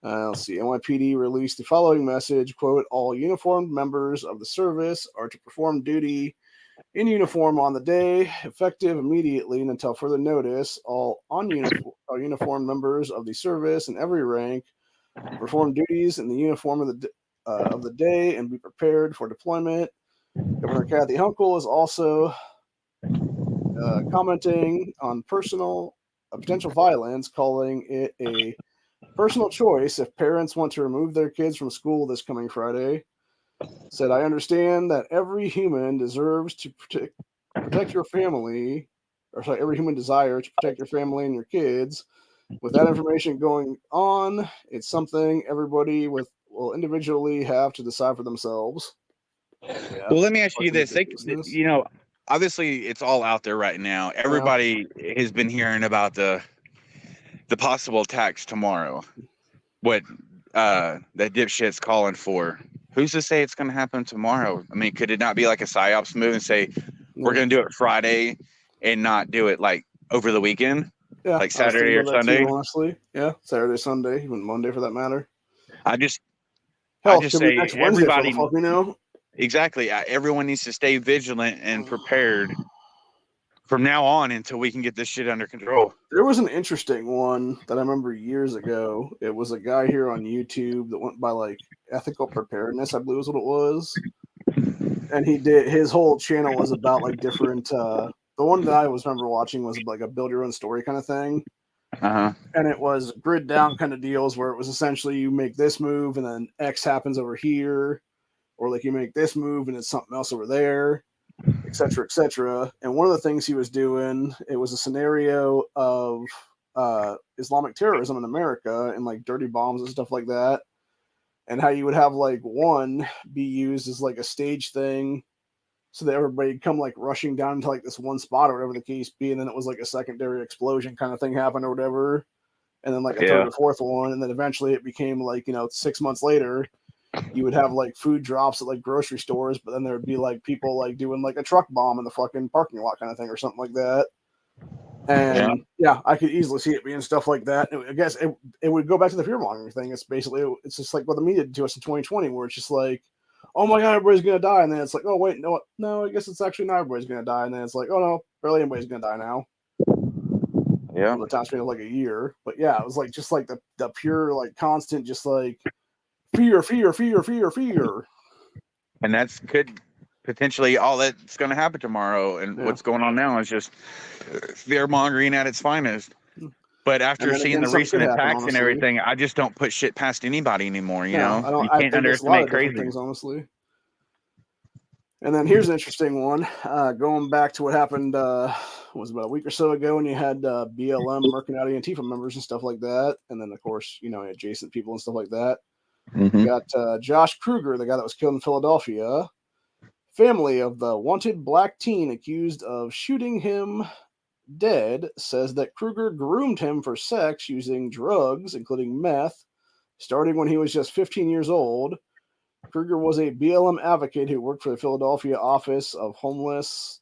Let's see. NYPD released the following message, quote, all uniformed members of the service are to perform duty in uniform on the day, effective immediately and until further notice. All uniformed members of the service in every rank perform duties in the uniform of the day and be prepared for deployment. Governor Kathy Hochul is also commenting on potential violence, calling it a personal choice if parents want to remove their kids from school this coming Friday. Said, I understand that every human deserves to protect your family, every human desires to protect your family and your kids. With that information going on, it's something everybody will individually have to decide for themselves. Yeah. Well, let me ask you this. Obviously it's all out there right now. Everybody has been hearing about the possible attacks tomorrow. What that dipshit's calling for. Who's to say it's going to happen tomorrow? I mean, could it not be like a psyops move and say we're going to do it Friday and not do it like over the weekend? Yeah, like Saturday or Sunday. Too, honestly, yeah, Saturday, Sunday, even Monday for that matter. I just say next Wednesday, everybody, for the fuck we know. Exactly. Everyone needs to stay vigilant and prepared from now on until we can get this shit under control. There was an interesting one that I remember years ago. It was a guy here on YouTube that went by like ethical preparedness, I believe is what it was. And his whole channel was about like different, the one that I remember watching was like a build your own story kind of thing. Uh-huh. And it was grid down kind of deals where it was essentially you make this move and then X happens over here, or like you make this move and it's something else over there, et cetera, et cetera. And one of the things he was doing, it was a scenario of Islamic terrorism in America and like dirty bombs and stuff like that. And how you would have like one be used as like a stage thing so that everybody'd come like rushing down to like this one spot or whatever the case be. And then it was like a secondary explosion kind of thing happened or whatever. And then like a third or fourth one. And then eventually it became like, 6 months later, you would have like food drops at like grocery stores, but then there would be like people like doing like a truck bomb in the fucking parking lot kind of thing or something like that. And yeah, I could easily see it being stuff like that. I guess it would go back to the fearmongering thing. It's just like what the media did to us in 2020, where it's just like, oh my God, everybody's going to die. And then it's like, oh, wait, no, I guess it's actually not everybody's going to die. And then it's like, oh no, barely anybody's going to die now. Yeah. From the time span of like a year. But yeah, it was like, just like the pure, like constant, just like fear. And that's could potentially all that's going to happen tomorrow. And what's going on now is just fear mongering at its finest. But after seeing the recent attacks and everything, I just don't put shit past anybody anymore. You know, you can't underestimate crazy things, honestly. And then here's an interesting one. Going back to what happened, was about a week or so ago when you had BLM, Mercanati, Antifa members and stuff like that. And then, of course, adjacent people and stuff like that. Mm-hmm. You got Josh Kruger, the guy that was killed in Philadelphia. Family of the wanted black teen accused of shooting him dead says that Kruger groomed him for sex using drugs, including meth, starting when he was just 15 years old. Kruger was a BLM advocate who worked for the Philadelphia Office of Homeless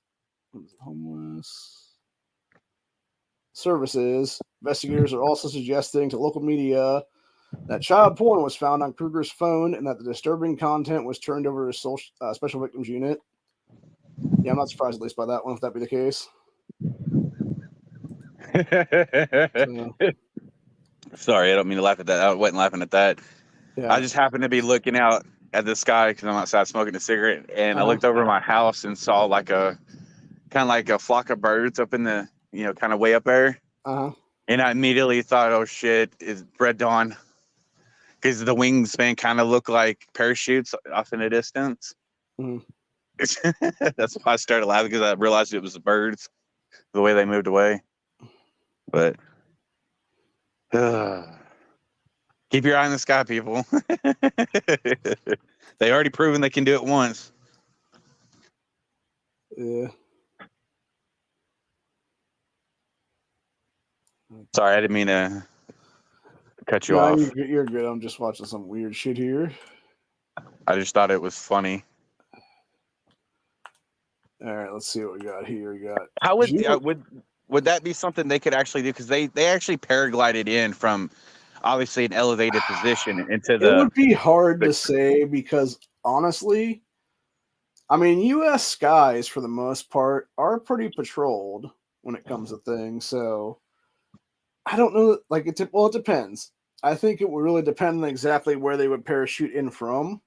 Services. Investigators are also suggesting to local media that child porn was found on Kruger's phone and that the disturbing content was turned over to Special Victims Unit. Yeah, I'm not surprised at least by that one, if that be the case. Sorry, I don't mean to laugh at that. I wasn't laughing at that. Yeah. I just happened to be looking out at the sky because I'm outside smoking a cigarette, and I looked over my house and saw like a kind of like a flock of birds up in the kind of way up there. And I immediately thought, oh shit, it's Red Dawn, because the wingspan kind of look like parachutes off in the distance. That's why I started laughing, because I realized it was the birds, the way they moved away. But keep your eye on the sky, people. They already proven they can do it once. Yeah. Sorry, I didn't mean to cut you off. You're good. I'm just watching some weird shit here. I just thought it was funny. All right, let's see what we got here. We got. How would that be something they could actually do? Because they actually paraglided in from obviously an elevated position into the. It would be hard to say, because honestly, I mean, U.S. skies for the most part are pretty patrolled when it comes to things. So I don't know. Like it depends. I think it would really depend on exactly where they would parachute in from.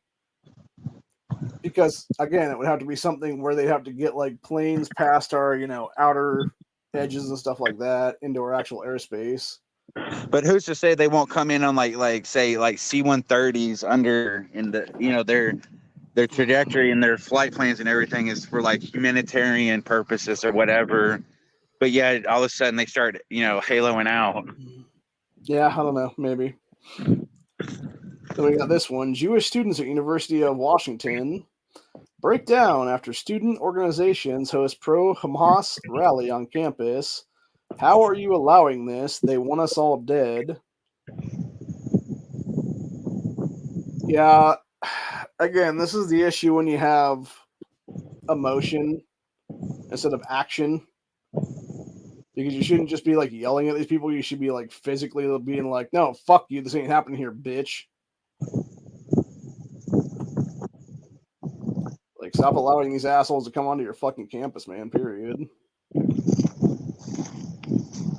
Because again, it would have to be something where they'd have to get like planes past our, outer edges and stuff like that into our actual airspace. But who's to say they won't come in on like C-130s under in the their trajectory and their flight plans and everything is for like humanitarian purposes or whatever. But yeah, all of a sudden they start haloing out. Yeah, I don't know, maybe. Then we got this one. Jewish students at University of Washington break down after student organizations host pro-Hamas rally on campus. How are you allowing this? They want us all dead. Yeah, again, this is the issue when you have emotion instead of action. Because you shouldn't just be like yelling at these people. You should be like physically being like, no, fuck you. This ain't happening here, bitch. Like, stop allowing these assholes to come onto your fucking campus, man, period.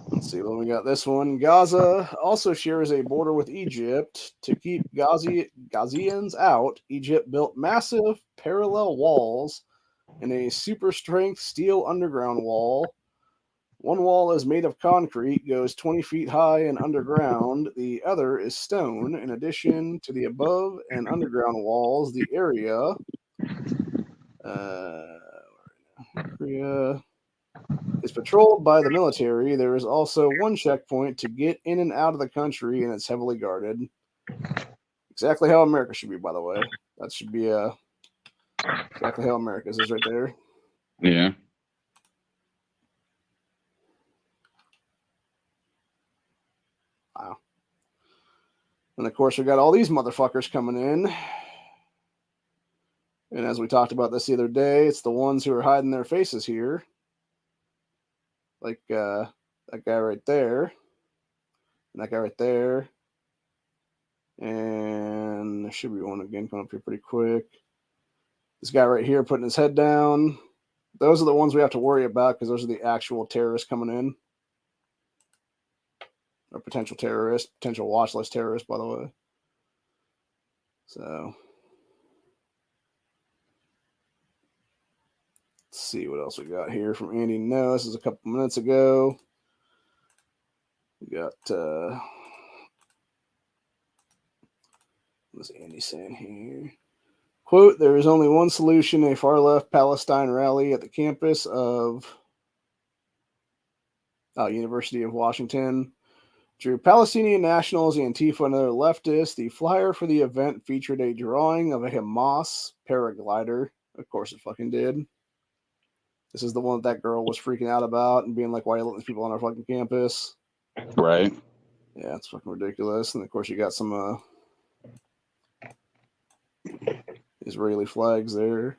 Let's see, well, we got this one. Gaza also shares a border with Egypt. To keep Gazians out, Egypt built massive parallel walls and a super strength steel underground wall. One wall is made of concrete, goes 20 feet high and underground. The other is stone. In addition to the above and underground walls, the area is patrolled by the military. There is also one checkpoint to get in and out of the country, and it's heavily guarded. Exactly how America should be, by the way. That should be exactly how America's is right there. Yeah. Wow. And of course, we got all these motherfuckers coming in. And as we talked about this the other day, it's the ones who are hiding their faces here. Like that guy right there. And that guy right there. And there should be one again coming up here pretty quick. This guy right here putting his head down. Those are the ones we have to worry about because those are the actual terrorists coming in. Or potential terrorists, potential watch list terrorists, by the way. So let's see what else we got here from Andy. No, this is a couple minutes ago. We got what's Andy saying here? Quote, there is only one solution, a far-left Palestine rally at the campus of University of Washington. Drew Palestinian nationals, Antifa, and other leftists. The flyer for the event featured a drawing of a Hamas paraglider. Of course it fucking did. This is the one that girl was freaking out about and being like, why are you letting these people on our fucking campus? Right. Yeah, it's fucking ridiculous. And of course you got some Israeli flags there.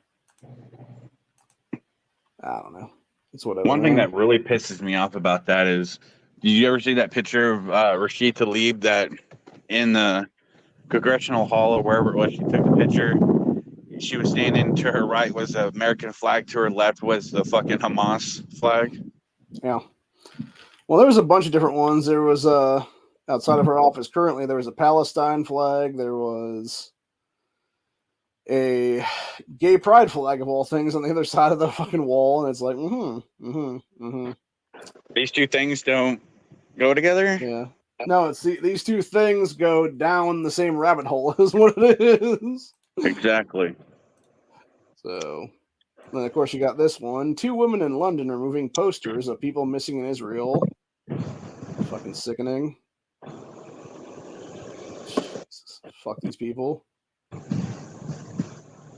I don't know. It's whatever. One thing that really pisses me off about that is, did you ever see that picture of Rashid Tlaib that in the congressional hall or wherever it was, she took the picture? She was standing to her right was the American flag, to her left was the fucking Hamas flag. Yeah. Well, there was a bunch of different ones. There was outside of her office currently, there was a Palestine flag. There was a gay pride flag of all things on the other side of the fucking wall, and it's like, These two things don't go together. Yeah. No, it's these two things go down the same rabbit hole, is what it is. Exactly. So, then of course you got this one. 2 women in London are moving posters of people missing in Israel. Fucking sickening. Jesus. Fuck these people.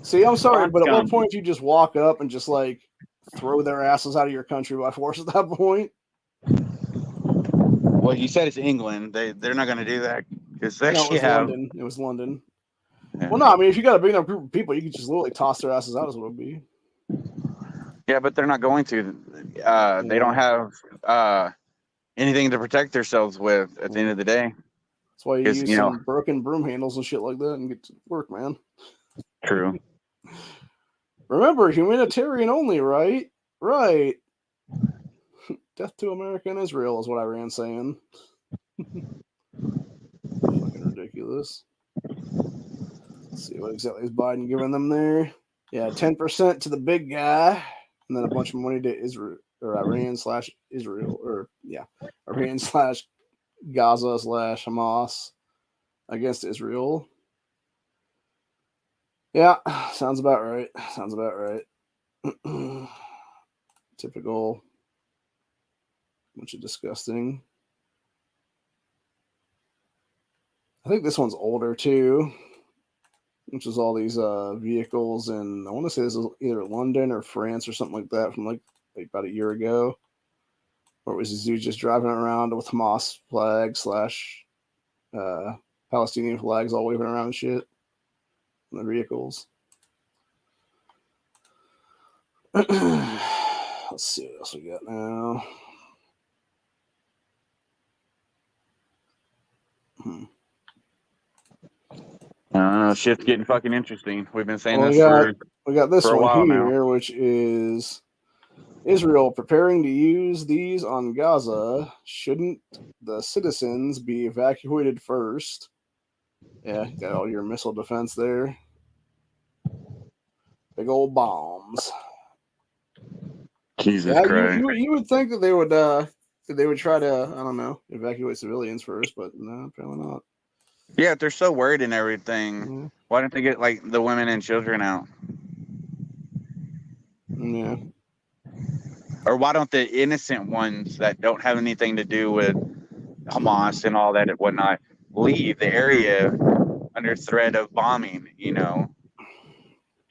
See, I'm sorry, but at what point do you just walk up and just like throw their asses out of your country by force at that point? Well, you said it's England. They're not going to do that because they No, it was have. London. It was London. Yeah. Well, no, I mean, if you got a big enough group of people, you could just literally toss their asses out, as what it would be. Yeah, but they're not going to. They don't have anything to protect themselves with at the end of the day. That's why you use some broken broom handles and shit like that and get to work, man. True. Remember, humanitarian only, right? Right. Death to America and Israel is what I ran saying. Fucking ridiculous. Let's see what exactly is Biden giving them there. Yeah, 10% to the big guy, and then a bunch of money to Israel or Iran/Israel, or Iran/Gaza/Hamas against Israel. Yeah, sounds about right. Typical. Bunch of disgusting. I think this one's older too, which is all these vehicles, and I want to say this is either London or France or something like that from like about a year ago, where it was this dude just driving around with Hamas flags / Palestinian flags all waving around and shit in the vehicles. Let's see what else we got now. Shit's getting fucking interesting. We've been saying we got this one here, which is Israel preparing to use these on Gaza. Shouldn't the citizens be evacuated first? Yeah, got all your missile defense there. Big old bombs. Jesus Christ. You would think that they would try to, I don't know, evacuate civilians first, but no, apparently not. Yeah, they're so worried and everything. Mm-hmm. Why didn't they get like the women and children out? Yeah. Or why don't the innocent ones that don't have anything to do with Hamas and all that and whatnot leave the area under threat of bombing? You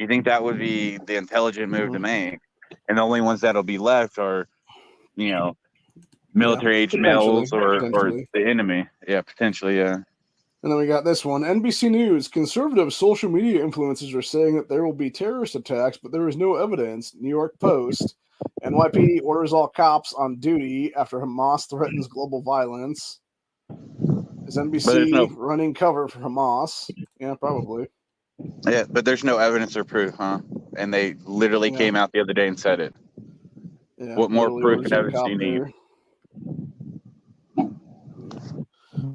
think that would be the intelligent move to make? And the only ones that'll be left are, military age males or the enemy. Yeah, potentially, yeah. And then we got this one. NBC News. Conservative social media influencers are saying that there will be terrorist attacks, but there is no evidence. New York Post. NYPD orders all cops on duty after Hamas threatens global violence. Is NBC running cover for Hamas? Yeah, probably. Yeah, but there's no evidence or proof, huh? And they literally came out the other day and said it. Yeah, what more proof and evidence do you need?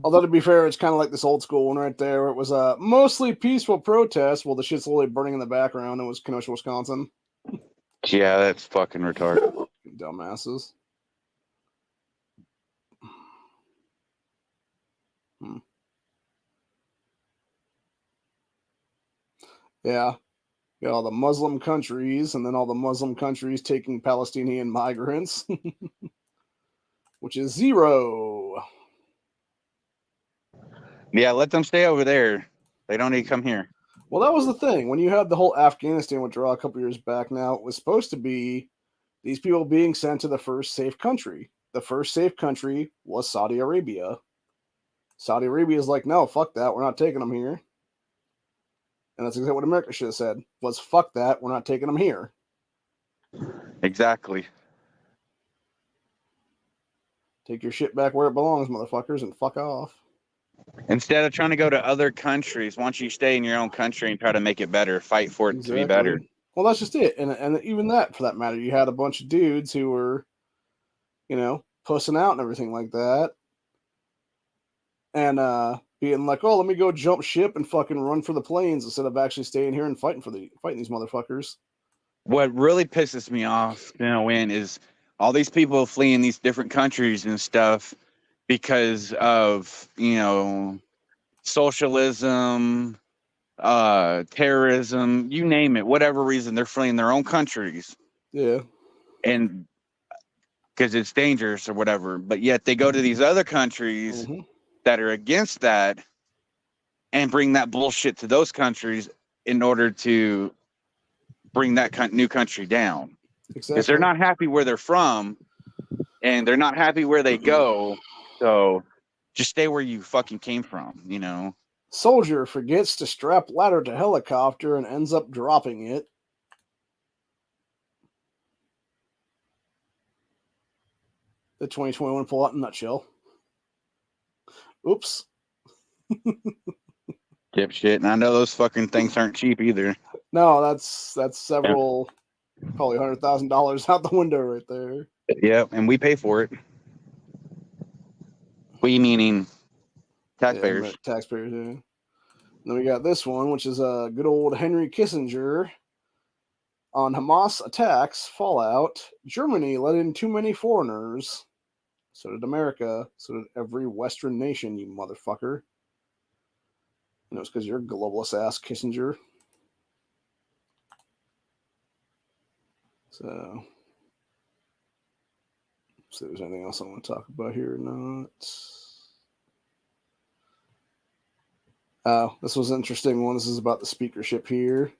Although, to be fair, it's kind of like this old school one right there, where it was a mostly peaceful protest while the shit's slowly burning in the background. It was Kenosha, Wisconsin. Yeah, that's fucking retarded. Dumbasses. Yeah. Got all the Muslim countries, and then all the Muslim countries taking Palestinian migrants, which is 0. Yeah, let them stay over there. They don't need to come here. Well, that was the thing. When you had the whole Afghanistan withdrawal a couple years back now, it was supposed to be these people being sent to the first safe country. The first safe country was Saudi Arabia. Saudi Arabia is like, no, fuck that. We're not taking them here. And that's exactly what America should have said, was fuck that. We're not taking them here. Exactly. Take your shit back where it belongs, motherfuckers, and fuck off. Instead of trying to go to other countries, why don't you stay in your own country and try to make it better? Fight for it to be better. Well, that's just it. And even that, for that matter, you had a bunch of dudes who were, pussing out and everything like that. And being like, oh, let me go jump ship and fucking run for the plains instead of actually staying here and fighting these motherfuckers. What really pisses me off, is all these people fleeing these different countries and stuff because of, socialism, terrorism, you name it, whatever reason, they're fleeing their own countries. Yeah. And because it's dangerous or whatever, but yet they go to these other countries that are against that and bring that bullshit to those countries in order to bring that new country down. Because they're not happy where they're from and they're not happy where they go. So just stay where you fucking came from, Soldier forgets to strap ladder to helicopter and ends up dropping it. The 2021 plot in a nutshell. Oops. Dipshit. And I know those fucking things aren't cheap either. No, that's several, probably $100,000 out the window right there. Yeah, and we pay for it. We meaning taxpayers. Yeah, taxpayers, yeah. Then we got this one, which is a good old Henry Kissinger. On Hamas attacks, fallout, Germany let in too many foreigners. So did America. So did every Western nation, you motherfucker. It's because you're a globalist ass, Kissinger. So, let's see if there's anything else I want to talk about here or not. Oh, this was an interesting one. This is about the speakership here,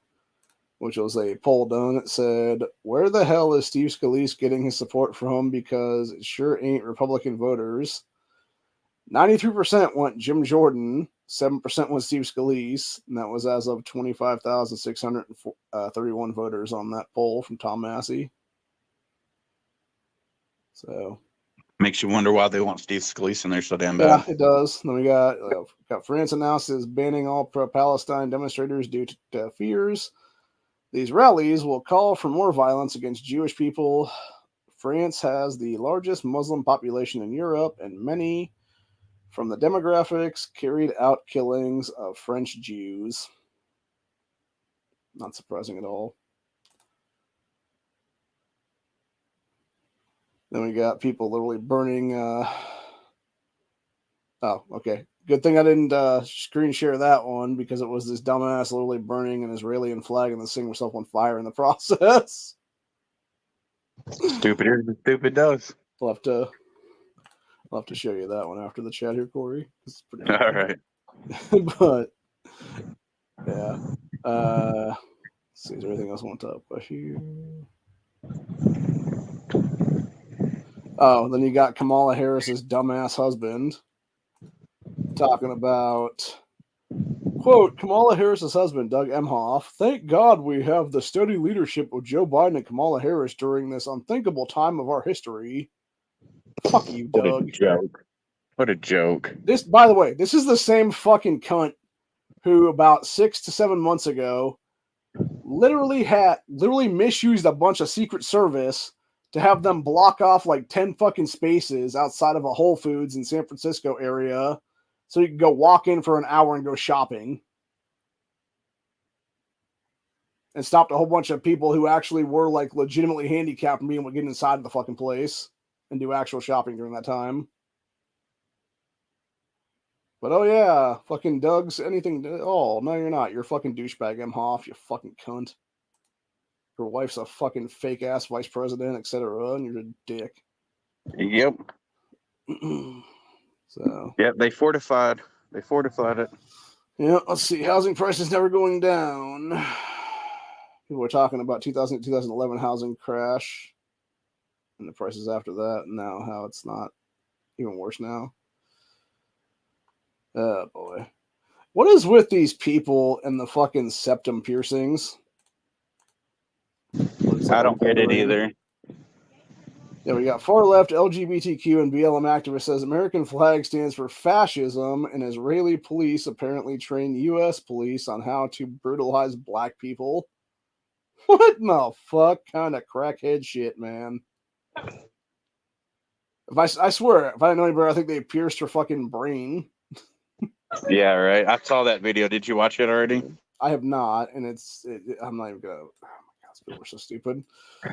which was a poll done. It said, where the hell is Steve Scalise getting his support from? Because it sure ain't Republican voters. 93% want Jim Jordan. 7% was Steve Scalise. And that was as of 25,631 voters on that poll from Tom Massey. So makes you wonder why they want Steve Scalise in there so damn bad. Yeah, it does. Then we got France announces banning all pro-Palestine demonstrators due to fears. These rallies will call for more violence against Jewish people. France has the largest Muslim population in Europe, and many from the demographics carried out killings of French Jews. Not surprising at all. Then we got people literally burning. Oh, okay. Good thing I didn't screen share that one because it was this dumbass literally burning an Israeli flag and then setting herself on fire in the process. Stupider than stupid does. We'll have to show you that one after the chat here, Corey. It's pretty All right. but yeah. Let's see, is there anything else I want to talk about here? Oh, then you got Kamala Harris's dumbass husband talking about, quote, Kamala Harris's husband, Doug Emhoff, thank God we have the steady leadership of Joe Biden and Kamala Harris during this unthinkable time of our history. Fuck you, What Doug. a joke. What a joke. This, by the way, this is the same fucking cunt who about 6 to 7 months ago literally misused a bunch of Secret Service to have them block off like 10 fucking spaces outside of a Whole Foods in San Francisco area so you can go walk in for an hour and go shopping. And stopped a whole bunch of people who actually were like legitimately handicapped from being able to get inside of the fucking place and do actual shopping during that time. But oh yeah, fucking Doug's anything. Oh, no, you're not. You're a fucking douchebag, Emhoff, you fucking cunt. Your wife's a fucking fake ass vice president, etc. And you're a dick. Yep. So. Yep. They fortified it. Yeah. Let's see. Housing prices never going down. People were talking about 2011 housing crash, and the prices after that. And now how it's not even worse now. Oh boy. What is with these people and the fucking septum piercings? I don't get it either. Yeah, we got far left LGBTQ and BLM activist says American flag stands for fascism, and Israeli police apparently train U.S. police on how to brutalize black people. What in the fuck kind of crackhead shit, man? I swear, if I didn't know any better, I think they pierced her fucking brain. Yeah, right. I saw that video. Did you watch it already? I have not, and I'm not even gonna. Oh my god, people are so stupid.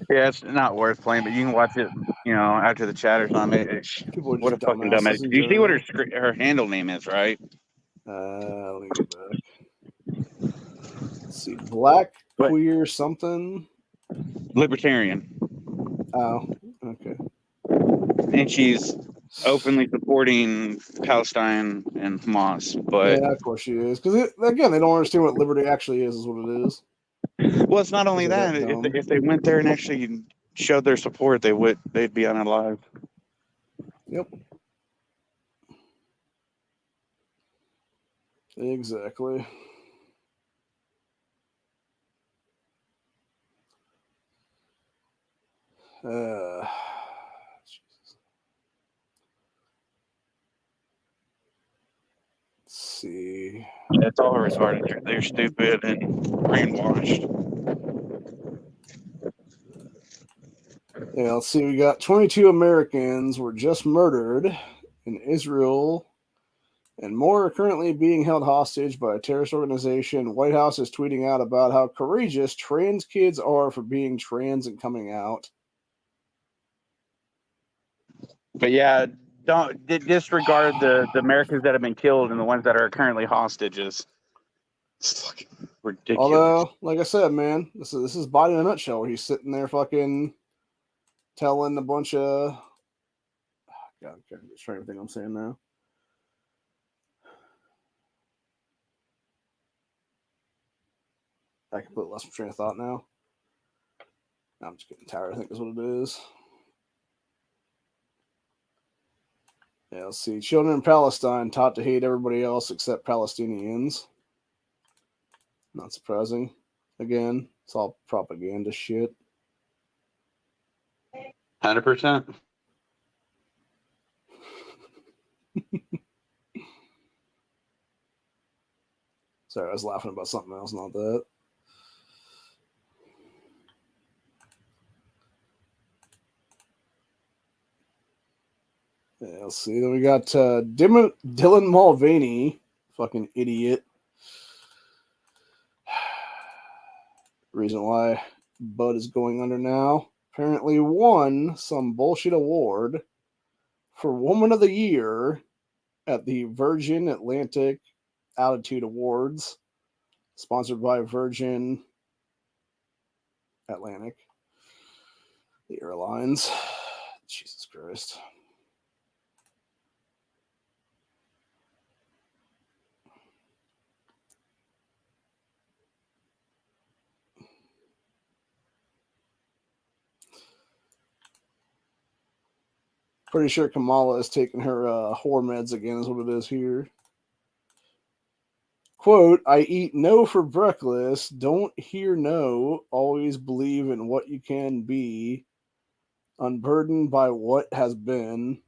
Yeah, it's not worth playing, but you can watch it, after the chat or something. People are What a just fucking dumbasses dumbass. in Do you see what general. her handle name is, right? Let me go back. Let's see, black queer something. Libertarian. Oh, okay. And she's openly supporting Palestine and Hamas, but yeah, of course she is. Because again, they don't understand what liberty actually is what it is. Well, it's not only that. If they went there and actually showed their support, they'd be unalive. Yep. Exactly. Jesus. Let's see. That's all retarded. They're stupid and brainwashed. Yeah, let's see. We got 22 Americans were just murdered in Israel, and more are currently being held hostage by a terrorist organization. White House is tweeting out about how courageous trans kids are for being trans and coming out. But yeah, don't disregard the Americans that have been killed and the ones that are currently hostages. It's fucking ridiculous. Although, like I said, man, this is Biden in a nutshell, where he's sitting there fucking telling a bunch of God, I'm trying to think I'm saying now. I completely lost my train of thought now. I'm just getting tired, I think is what it is. Yeah, let's see. Children in Palestine taught to hate everybody else except Palestinians. Not surprising. Again, it's all propaganda shit. 100%. Sorry, I was laughing about something else, not that. Yeah, let's see. Then we got Dylan Mulvaney, fucking idiot. Reason why Bud is going under now. Apparently won some bullshit award for Woman of the Year at the Virgin Atlantic Altitude Awards, sponsored by Virgin Atlantic. The airlines. Jesus Christ. Pretty sure Kamala is taking her whore meds again, is what it is here. Quote, I eat no for breakfast, don't hear no, always believe in what you can be, unburdened by what has been.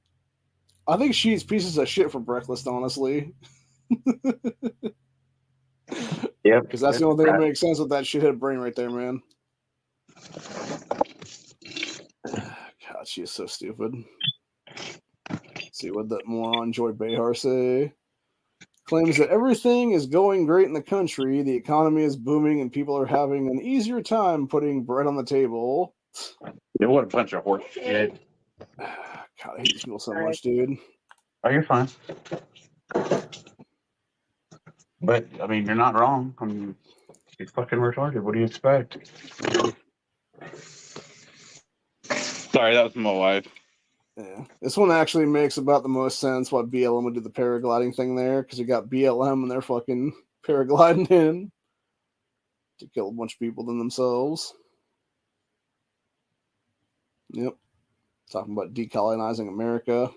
I think she eats pieces of shit for breakfast, honestly. Yep. Because that's the only thing that makes sense with that shithead brain right there, man. God, she is so stupid. Let's see what that moron Joy Behar say. Claims that everything is going great in the country, the economy is booming, and people are having an easier time putting bread on the table. Yeah, what a bunch of horse shit. God, I hate these people so much, dude. Oh, you're fine. But, I mean, you're not wrong. I mean, she's fucking retarded. What do you expect? Sorry, that was my wife. Yeah, this one actually makes about the most sense why BLM would do the paragliding thing there, because you got BLM and they're fucking paragliding in to kill a bunch of people than themselves. Yep. Talking about decolonizing America.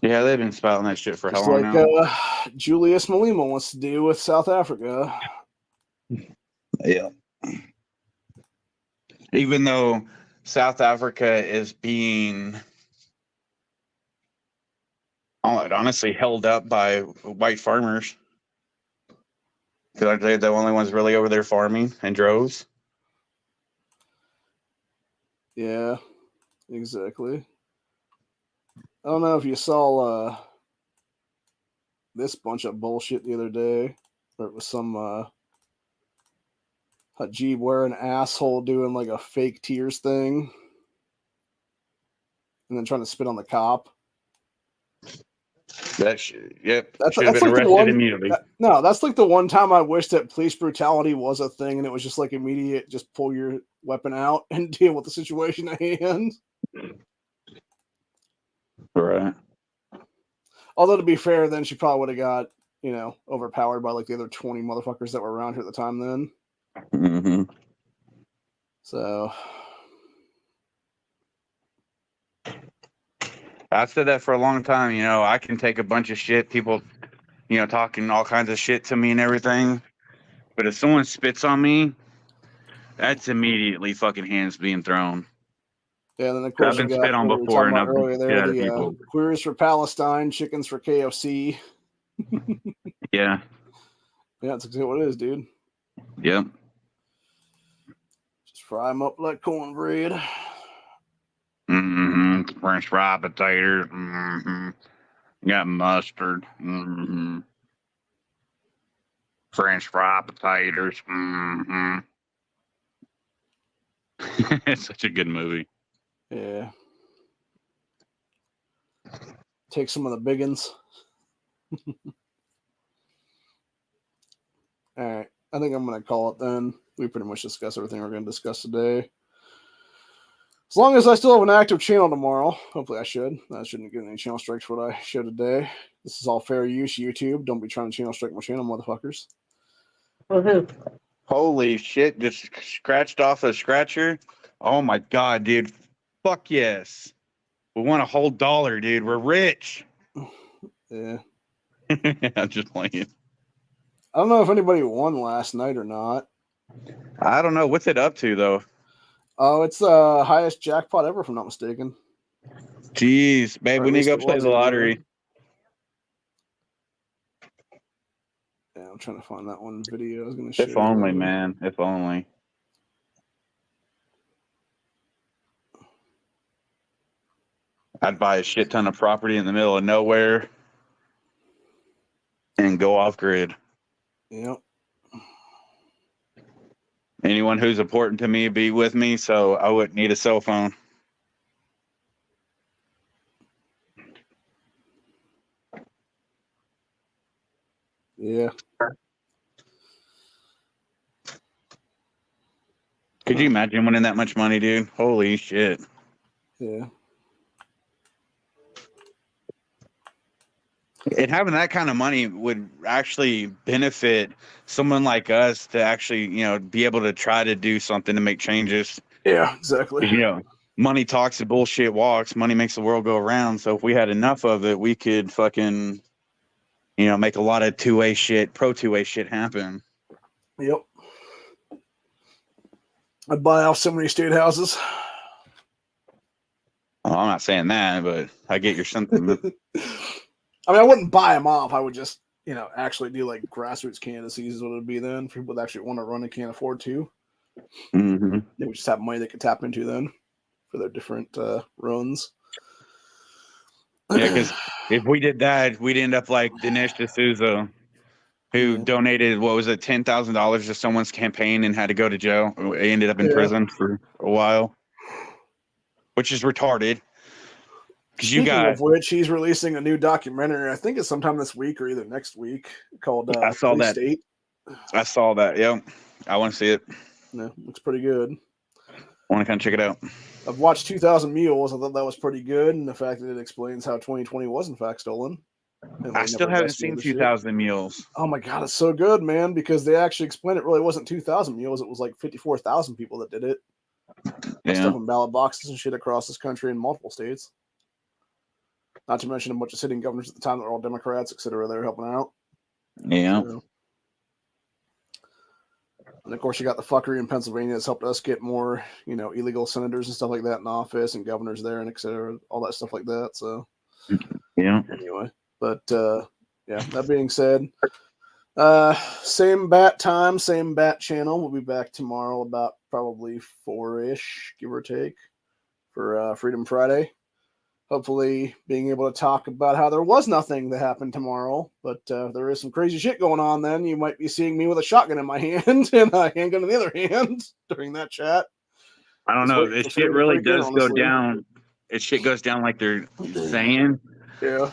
Yeah, they've been spouting that shit for Just how long like now? Julius Malema wants to do with South Africa. Yeah. Even though South Africa is being honestly held up by white farmers. Because they're the only ones really over there farming in droves. Yeah, exactly. I don't know if you saw this bunch of bullshit the other day, where it was some Hajib wearing asshole doing like a fake tears thing and then trying to spit on the cop. That shit, yep. That's Should have been like the arrested one. immediately. No, that's like the one time I wish that police brutality was a thing, and it was just like immediate, just pull your weapon out and deal with the situation at hand. Right. Although to be fair, then she probably would have got overpowered by like the other 20 motherfuckers that were around her at the time. Then, Mm-hmm. so I've said that for a long time. I can take a bunch of shit, people, talking all kinds of shit to me and everything. But if someone spits on me, that's immediately fucking hands being thrown. yeah. Then of 'Cause course I've you been got spit on what we were before talking and about I've beat earlier the shit there, out of the people. queers for Palestine, chickens for KFC. Yeah. Yeah, that's exactly what it is, dude. Yep. Just fry them up like cornbread. Mm-hmm. French fry potatoes. Mm-hmm. Got mustard. Mm-hmm. French fry potatoes. Mm-hmm. It's such a good movie. Yeah. Take some of the biggins. All right. I think I'm going to call it then. We pretty much discussed everything we're going to discuss today. As long as I still have an active channel tomorrow, hopefully I should. I shouldn't get any channel strikes for what I showed today. This is all fair use, YouTube. Don't be trying to channel strike my channel, motherfuckers. Holy shit, just scratched off a scratcher. Oh my god, dude. Fuck yes. We want a whole dollar, dude. We're rich. Yeah. I'm just playing. I don't know if anybody won last night or not. I don't know. What's it up to, though? Oh, it's the highest jackpot ever, if I'm not mistaken. Jeez, babe, Or we at need to least go it play was the anyway. lottery. Yeah, I'm trying to find that one video I was going to show If only, you. man. If only. I'd buy a shit ton of property in the middle of nowhere and go off grid. Yep. Anyone who's important to me be with me, so I wouldn't need a cell phone. Yeah. Could you imagine winning that much money, dude? Holy shit. Yeah. And having that kind of money would actually benefit someone like us to actually, be able to try to do something to make changes. Yeah, exactly. 'Cause, money talks and bullshit walks. Money makes the world go around. So if we had enough of it, we could fucking, make a lot of two-way shit, pro two-way shit happen. Yep. I'd buy off so many state houses. Well, I'm not saying that, but I get your sentiment. I mean, I wouldn't buy them off. I would just, actually do like grassroots candidacies is what it would be then for people that actually want to run and can't afford to. Mm-hmm. They would just have money they could tap into then for their different runs. Yeah, because if we did that, we'd end up like Dinesh D'Souza, who donated, what was it, $10,000 to someone's campaign and had to go to jail. He ended up in prison for a while, which is retarded. Speaking of which, he's releasing a new documentary. I think it's sometime this week or either next week called I saw that. State. I saw that. Yeah, I want to see it. Yeah, looks pretty good. I want to kind of check it out. I've watched 2,000 Mules. I thought that was pretty good, and the fact that it explains how 2020 was in fact stolen. I still haven't seen 2,000 Mules. Oh my god, it's so good, man! Because they actually explain it really wasn't 2,000 mules; it was like 54,000 people that did it. Yeah. Stuff in ballot boxes and shit across this country in multiple states. Not to mention a bunch of sitting governors at the time that were all Democrats, etc. They were helping out. Yeah. So. And of course, you got the fuckery in Pennsylvania that's helped us get more, illegal senators and stuff like that in office and governors there and etc. All that stuff like that. So, yeah. Anyway, but yeah. That being said, same bat time, same bat channel. We'll be back tomorrow about probably 4-ish, give or take, for Freedom Friday. Hopefully being able to talk about how there was nothing that happened tomorrow, but there is some crazy shit going on then. You might be seeing me with a shotgun in my hand and a handgun in the other hand during that chat. I don't know. This shit really does go down. If shit goes down like they're saying,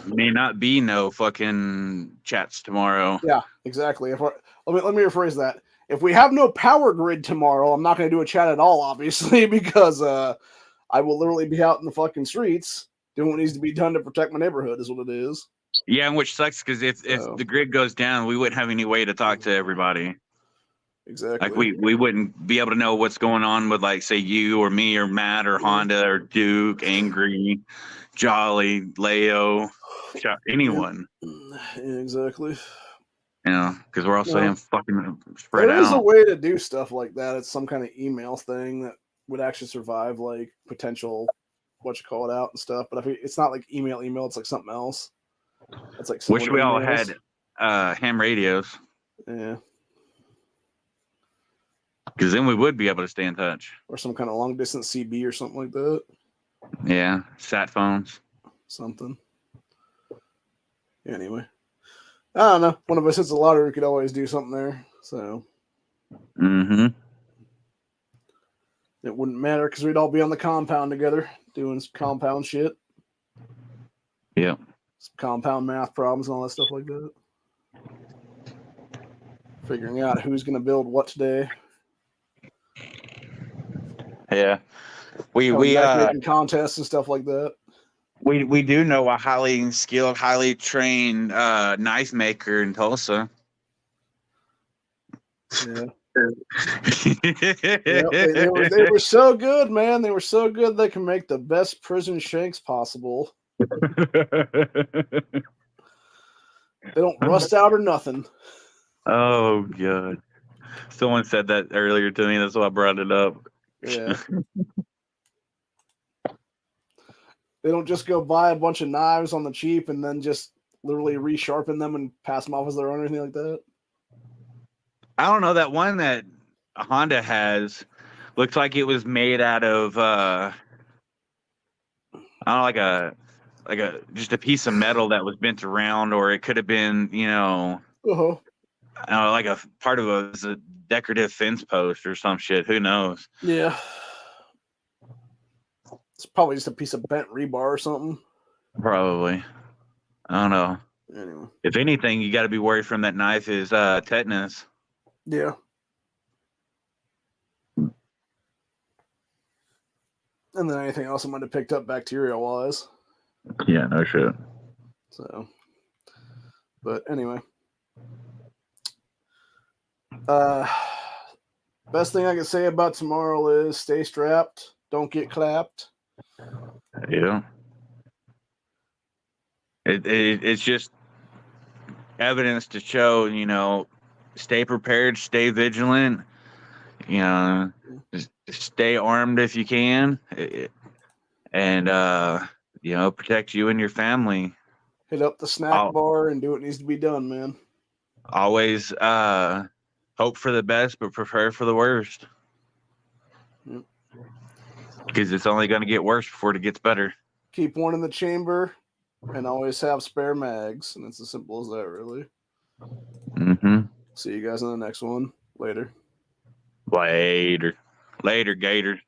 may not be no fucking chats tomorrow. Yeah, exactly. Let me rephrase that. If we have no power grid tomorrow, I'm not going to do a chat at all, obviously, because I will literally be out in the fucking streets doing what needs to be done to protect my neighborhood is what it is. Yeah, and which sucks because if the grid goes down, we wouldn't have any way to talk to everybody. Exactly. Like we wouldn't be able to know what's going on with, like, say, you or me or Matt or Honda or Duke, Angry, Jolly, Leo, anyone. Yeah, exactly. Because we're all so fucking spread out. There is a way to do stuff like that. It's some kind of email thing that would actually survive like potential out and stuff. But it's not like email, it's like something else. It's like wish we all had ham radios. Yeah. Because then we would be able to stay in touch. Or some kind of long distance CB or something like that. Yeah, sat phones. Something. Anyway. I don't know. One of us hits the lottery, we could always do something there. So. Mm-hmm. It wouldn't matter because we'd all be on the compound together doing some compound shit. Yeah. Some compound math problems and all that stuff like that. Figuring out who's going to build what today. Yeah. We contests and stuff like that. We do know a highly skilled, highly trained knife maker in Tulsa. Yeah. They were so good, man. They were so good they can make the best prison shanks possible. They don't rust out or nothing. Oh god. Someone said that earlier to me, that's why I brought it up. Yeah. They don't just go buy a bunch of knives on the cheap and then just literally resharpen them and pass them off as their own or anything like that. I don't know. That one that Honda has looks like it was made out of I don't know, like a just a piece of metal that was bent around, or it could have been, like a part of a decorative fence post or some shit. Who knows? Yeah. It's probably just a piece of bent rebar or something. Probably. I don't know. Anyway. If anything, you got to be worried from that knife is tetanus. Yeah. And then anything else I might have picked up bacteria-wise. Yeah, no shit. So, but anyway. Best thing I can say about tomorrow is stay strapped. Don't get clapped. Yeah. It's just evidence to show, you know, stay prepared, stay vigilant, you know, just stay armed if you can, and you know, protect you and your family. Hit up the snack bar and do what needs to be done, man. Always hope for the best, but prepare for the worst. Because it's only going to get worse before it gets better. Keep one in the chamber and always have spare mags. And it's as simple as that, really. Mm-hmm. See you guys in the next one. Later. Later, Gators.